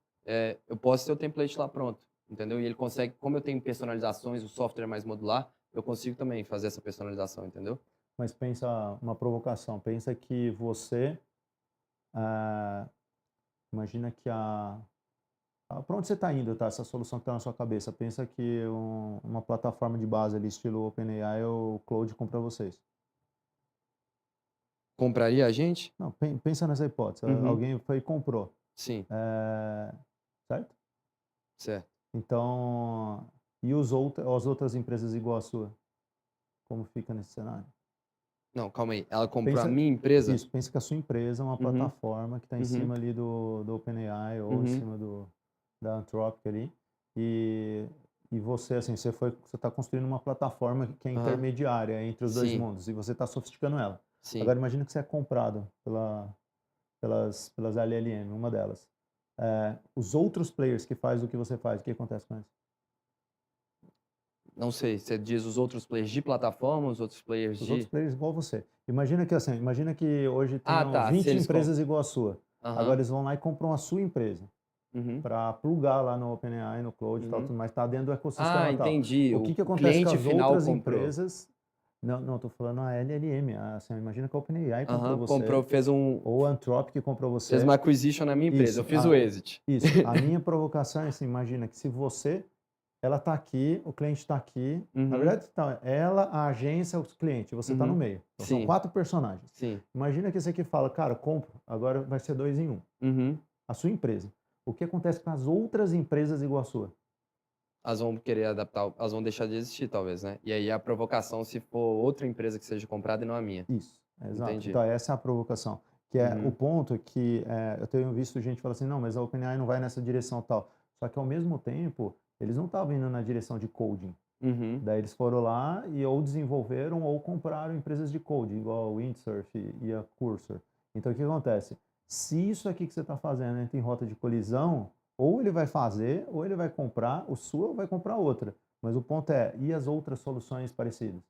Eu posso ter o template lá pronto, entendeu? E ele consegue, como eu tenho personalizações, o software é mais modular, eu consigo também fazer essa personalização, entendeu? Mas pensa uma provocação. Pensa que você, ah, imagina que para onde você está indo, tá? Essa solução que está na sua cabeça. Pensa que uma plataforma de base ali, estilo OpenAI ou Claude compra vocês. Compraria a gente? Não, pensa nessa hipótese. Uhum. Alguém foi e comprou. Sim, Certo? certo. Então, e as outras empresas igual a sua? Como fica nesse cenário? Não, calma aí. Ela comprou a Pensa, minha empresa? isso, pensa que a sua empresa é uma Uhum, plataforma que está em uhum, cima ali do OpenAI ou em uhum, cima da Anthropic ali. E, e você, assim, você está construindo uma plataforma que é aham. intermediária entre os dois Sim, mundos e você está sofisticando ela. sim. Agora, imagina que você é comprado pelas LLM, uma delas. Os outros players que fazem o que você faz, o que acontece com eles? Não sei, você diz os outros players de plataforma, os outros players Os outros de... players igual você. Imagina que hoje Ah, tenham tá. Se 20 eles empresas igual a sua. Agora Aham. eles vão lá e compram a sua empresa Uhum, para plugar lá no OpenAI, no Cloud e tal, uhum. tudo mais, está dentro do Ah, ecossistema tal. entendi. O O que acontece com cliente as final outras comprou. empresas? Não, não, estou falando a LLM. Assim, imagina que a OpenAI comprou Aham, comprou, você, fez ou a Anthropic comprou fez você. uma acquisition na minha empresa. Eu Isso, fiz o exit. isso. A minha provocação é assim, imagina que se ela está aqui, o cliente está aqui. Na Uhum, verdade, tá, ela, a agência, o cliente, você está no uhum. meio. Então, são Sim, 4 personagens. sim. Imagina que esse aqui fala, cara, compro, agora vai ser 2 em 1. Uhum. A sua empresa. O que acontece com as outras empresas igual a sua? elas vão querer adaptar, elas vão deixar de existir, talvez, né? E aí a provocação se for outra empresa que seja comprada e não a minha. Isso, exato. Entendi. Então essa é a provocação. Que é o Uhum, ponto é que eu tenho visto gente falar assim, não, mas a OpenAI não vai nessa direção tal. Só que ao mesmo tempo, eles não estavam indo na direção de coding. uhum, Daí eles foram lá e ou desenvolveram ou compraram empresas de coding, igual a Windsurf e a Cursor. Então o que acontece? Se isso aqui que você está fazendo entra em rota de colisão, ou ele vai fazer, ou ele vai comprar o sua ou vai comprar outra. Mas o ponto é, e as outras soluções parecidas?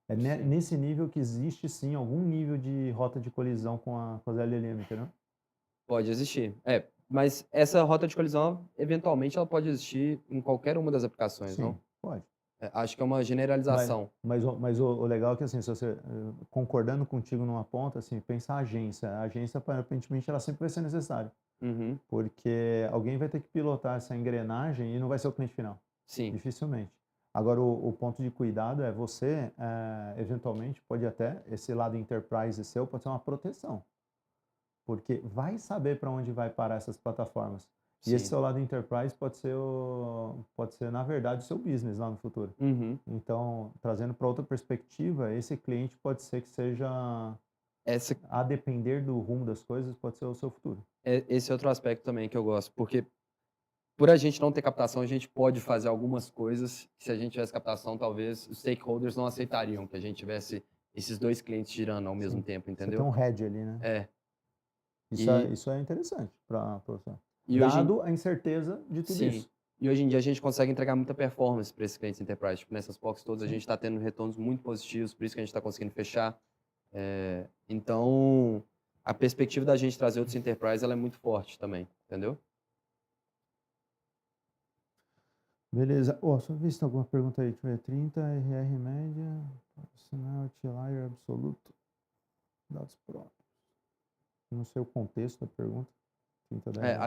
É sim. nesse nível que existe sim algum nível de rota de colisão com as LLM, entendeu? Pode existir. É, mas essa rota de colisão, eventualmente, ela pode existir em qualquer uma das aplicações, não? Sim, pode. É, acho que é uma Mas, generalização. mas o legal é que, assim, se você, concordando contigo numa ponta, assim, pensa a agência. A agência, aparentemente, ela sempre vai ser necessária, Uhum, porque alguém vai ter que pilotar essa engrenagem e não vai ser o cliente final, sim, dificilmente. Agora, o ponto de cuidado é você, eventualmente, pode até, esse lado enterprise seu pode ser uma proteção, porque vai saber para onde vai parar essas plataformas. E esse sim. seu lado enterprise pode ser, na verdade, o seu business lá no futuro. Uhum. Então, trazendo para outra perspectiva, esse cliente pode ser que seja, Essa, a depender do rumo das coisas, pode ser o seu futuro. esse é outro aspecto também que eu gosto, porque por a gente não ter captação, a gente pode fazer algumas coisas que se a gente tivesse captação, talvez os stakeholders não aceitariam que a gente tivesse esses dois clientes girando ao mesmo Sim. tempo, Você tem entendeu? um hedge ali, né? É. Isso é, E, isso é interessante para você. e hoje, Dado a incerteza de tudo sim. isso. E hoje em dia a gente consegue entregar muita performance para esses clientes enterprise. Tipo, nessas POCs todas a gente Sim. está tendo retornos muito positivos, por isso que a gente está conseguindo fechar. Então, a perspectiva da gente trazer outros enterprise, ela é muito forte também, entendeu? Beleza. Ó, só ver se tem alguma pergunta aí. Deixa eu ver. 30, RR média, sinal, outlier absoluto, dados próprios. Não sei o contexto da pergunta. 30 da RR.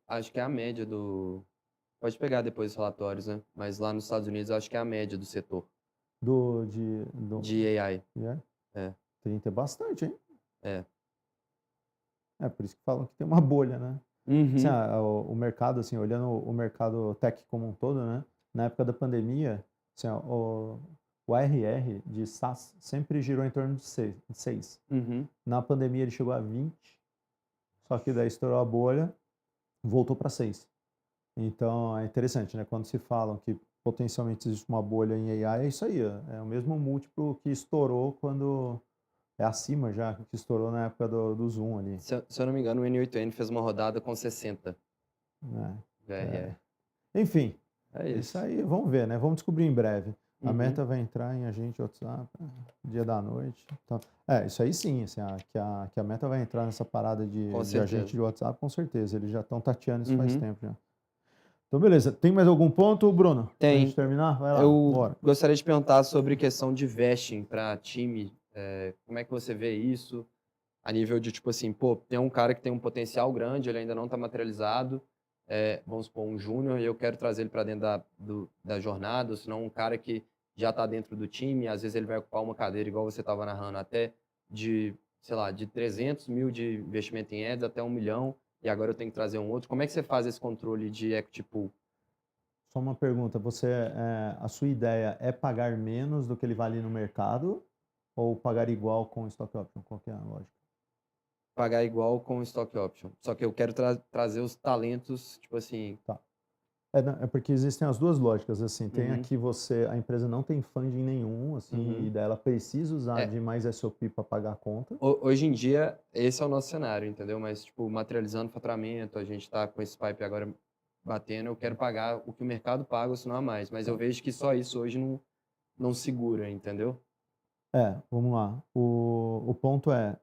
Acho que é a média do. Pode pegar depois os relatórios, né? Mas lá nos Estados Unidos, eu acho que é a média do setor de AI. yeah? É, 30 é bastante, hein? é. É por isso que falam que tem uma bolha, né? Assim, Uhum. o mercado, assim, olhando o mercado tech como um todo, né? Na época da pandemia, assim, o ARR de SaaS sempre girou em torno de 6. Uhum. Na pandemia ele chegou a 20, só que daí estourou a bolha, voltou para 6. Então é interessante, né? Quando se falam que potencialmente existe uma bolha em AI, é isso aí, ó. É o mesmo múltiplo que estourou quando é acima já, que estourou na época do Zoom ali, Se eu não me engano, o N8N fez uma rodada com 60 né? de ARR. Enfim, É é isso isso. aí, vamos ver, né? Vamos descobrir em breve. A Uhum. Meta vai entrar em agente WhatsApp, dia da noite. Então, isso aí sim, assim, que a Meta vai entrar nessa parada Com de agente certeza. de WhatsApp, com certeza. Eles já estão tateando isso faz Uhum. tempo já. Então, beleza. Tem mais algum ponto, Bruno? Pra gente Tem. terminar? Vai lá, Eu bora. gostaria de perguntar sobre questão de vesting para time. Como é que você vê isso? A nível de, tipo assim, pô, tem um cara que tem um potencial grande, ele ainda não está materializado, vamos supor, um júnior, e eu quero trazer ele para dentro da jornada, ou senão um cara que já está dentro do time, às vezes ele vai ocupar uma cadeira, igual você estava narrando, até de, sei lá, de 300 mil de investimento em ads até 1 milhão, e agora eu tenho que trazer um outro. Como é que você faz esse controle de equity pool? Só uma pergunta. A sua ideia é pagar menos do que ele vale no mercado ou pagar igual com stock option? Qual que é a lógica? Pagar igual com stock option. Só que eu quero trazer os talentos, tipo assim. Tá. É porque existem as duas lógicas, assim, tem Uhum, aqui a empresa não tem funding nenhum, assim, e uhum. daí ela precisa usar É, de mais SOP para pagar a conta. hoje em dia, esse é o nosso cenário, entendeu? Mas, tipo, materializando o faturamento, a gente tá com esse pipe agora batendo, eu quero pagar o que o mercado paga, ou se não a mais. Mas eu Tá. vejo que só isso hoje não segura, entendeu? Vamos lá. O ponto é,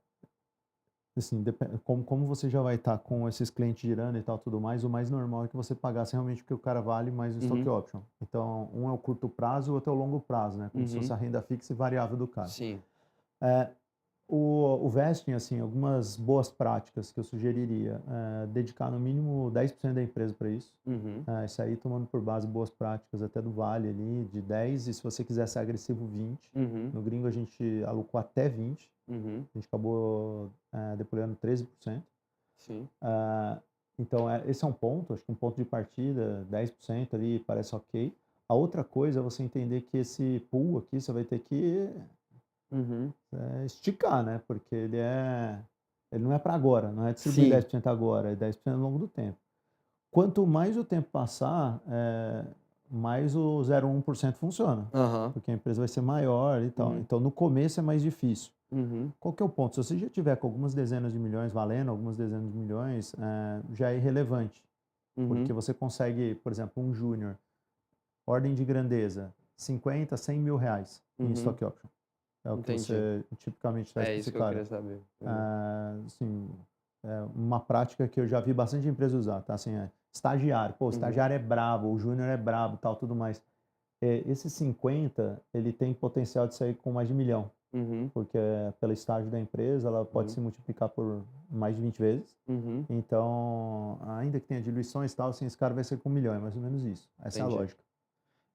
assim, como você já vai estar com esses clientes girando e tal, tudo mais, o mais normal é que você pagasse realmente o que o cara vale mais o stock Uhum, option. Então, um é o curto prazo, o outro é o longo prazo, né? Como se fosse uhum, a renda fixa e variável do cara. sim, É, o vesting, assim, algumas boas práticas que eu sugeriria, dedicar no mínimo 10% da empresa para isso. uhum, Isso aí tomando por base boas práticas até do Vale ali, de 10, e se você quiser ser agressivo, 20. uhum, No gringo a gente alocou até 20, uhum, a gente acabou deployando 13%. sim, Então, esse é um ponto, acho que um ponto de partida, 10% ali parece ok. A outra coisa é você entender que esse pool aqui você vai ter que Uhum. esticar, né? Porque ele não é para agora, não é distribuir Sim. 10% agora, é 10% ao longo do tempo. Quanto mais o tempo passar, mais o 0,1% funciona, Aham. porque a empresa vai ser maior e tal. Uhum. Então, no começo é mais difícil. Uhum. Qual que é o ponto? Se você já tiver com algumas dezenas de milhões valendo, algumas dezenas de milhões, já é irrelevante. Uhum. Porque você consegue, por exemplo, um júnior, ordem de grandeza, 50, 100 mil reais em Uhum. stock option. É o que Entendi. você tipicamente traz É para isso esse que eu cara. queria saber. Entendeu? Assim, uma prática que eu já vi bastante empresas usar, tá? Assim, estagiário. Pô, o Uhum. estagiário é brabo, o júnior é brabo, tal, tudo mais. Esse 50, ele tem potencial de sair com mais de 1 milhão. Uhum. Porque pelo estágio da empresa, ela pode Uhum. se multiplicar por mais de 20 vezes. Uhum. Então, ainda que tenha diluições e tal, assim, esse cara vai ser com 1 milhão, é mais ou menos isso. Essa é a Entendi. lógica.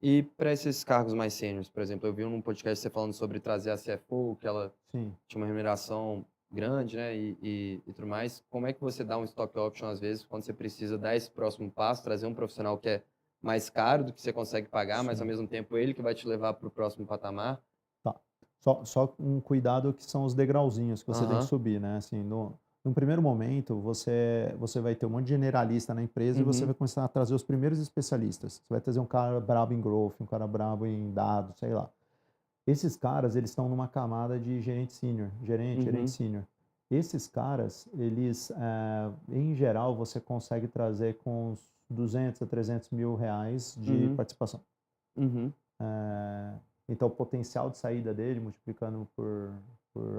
E para esses cargos mais sêniores, por exemplo, eu vi num podcast você falando sobre trazer a CFO, que ela Sim. tinha uma remuneração grande, né, e tudo mais. Como é que você dá um stock option, às vezes, quando você precisa dar esse próximo passo, trazer um profissional que é mais caro do que você consegue pagar, mas ao Sim. mesmo tempo ele que vai te levar para o próximo patamar? Tá. Só um cuidado que são os degrauzinhos que você tem que Aham. subir, né? Assim, num primeiro momento, você vai ter um monte de generalista na empresa e você vai Uhum. começar a trazer os primeiros especialistas. Você vai trazer um cara brabo em growth, um cara brabo em dados, sei lá. Esses caras, eles estão numa camada de gerente sênior, gerente Uhum. sênior. Esses caras, eles, em geral, você consegue trazer com uns 200 a 300 mil reais de Uhum. participação. Uhum. Então, o potencial de saída dele, multiplicando por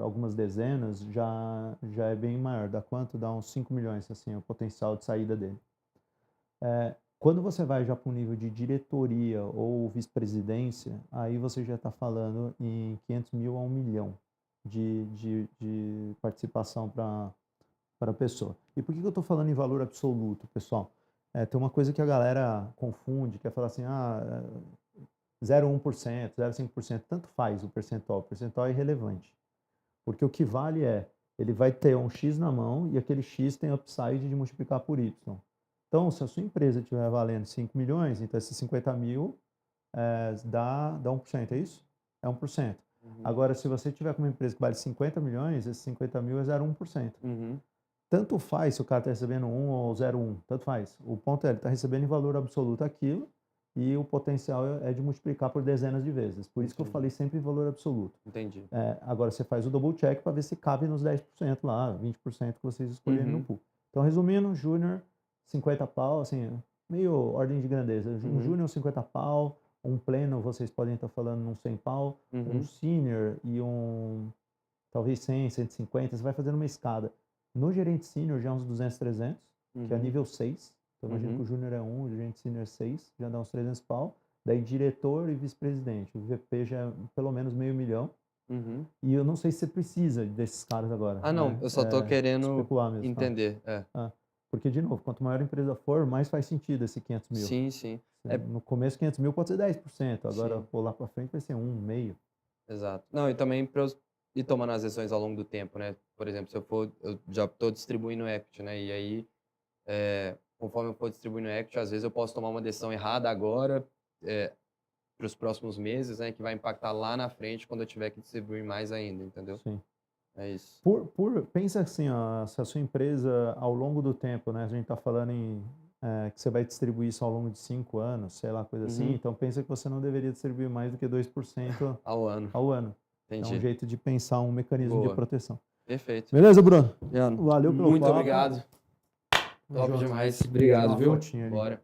algumas dezenas, já é bem maior. Dá quanto? Dá uns 5 milhões, assim, o potencial de saída dele. Quando você vai já para um nível de diretoria ou vice-presidência, aí você já está falando em 500 mil a 1 milhão de participação para a pessoa. E por que eu estou falando em valor absoluto, pessoal? Tem uma coisa que a galera confunde, que é falar assim, 0,1%, 0,5%, tanto faz o percentual é irrelevante. Porque o que vale ele vai ter um X na mão e aquele X tem upside de multiplicar por Y. Então, se a sua empresa estiver valendo 5 milhões, então esses 50 mil dá 1%, é isso? É 1%. Uhum. Agora, se você tiver com uma empresa que vale 50 milhões, esses 50 mil é 0,1%. Uhum. Tanto faz se o cara está recebendo 1 ou 0,1, tanto faz. O ponto ele está recebendo em valor absoluto aquilo e o potencial é de multiplicar por dezenas de vezes. Por isso que eu Entendi. falei sempre em valor absoluto. Entendi. Agora você faz o double check para ver se cabe nos 10% lá, 20% que vocês escolherem no Uhum. pool. Então, resumindo, júnior, 50 pau, assim, meio ordem de grandeza. Um Uhum. júnior, 50 pau, um pleno, vocês podem estar falando num 100 pau, um Uhum. senior e talvez 100, 150, você vai fazendo uma escada. No gerente sênior já é uns 200, 300, que é Uhum. nível 6. Então, imagina que Uhum. o júnior é 1, o gerente sênior é 6, já dá uns 300 pau. Daí, diretor e vice-presidente. O VP já é pelo menos meio milhão. Uhum. E eu não sei se você precisa desses caras agora, Ah, não, né? eu só tô querendo Especular mesmo, tá? entender. Porque, de novo, quanto maior a empresa for, mais faz sentido esse 500 mil. Sim, sim. No começo, 500 mil pode ser 10%. Agora, Sim. lá pra frente vai ser 1, meio. Exato. Não, e também para eu ir tomando as decisões ao longo do tempo, né? Por exemplo, eu já estou distribuindo equity, né? E aí, conforme eu for distribuindo equity, às vezes eu posso tomar uma decisão errada agora, para os próximos meses, né? Que vai impactar lá na frente quando eu tiver que distribuir mais ainda, entendeu? Sim. É isso. Pensa assim, ó, se a sua empresa, ao longo do tempo, né? A gente está falando que você vai distribuir isso ao longo de 5 anos, sei lá, coisa assim. Uhum. Então, pensa que você não deveria distribuir mais do que 2% Ao ano. ao ano. É um Entendi. jeito de pensar um mecanismo de Boa. proteção. Perfeito. Beleza, Bruno? Leandro, Valeu pelo muito papo. obrigado. Tamo Top junto. demais. Tirar Obrigado, uma viu? fotinha ali. Bora.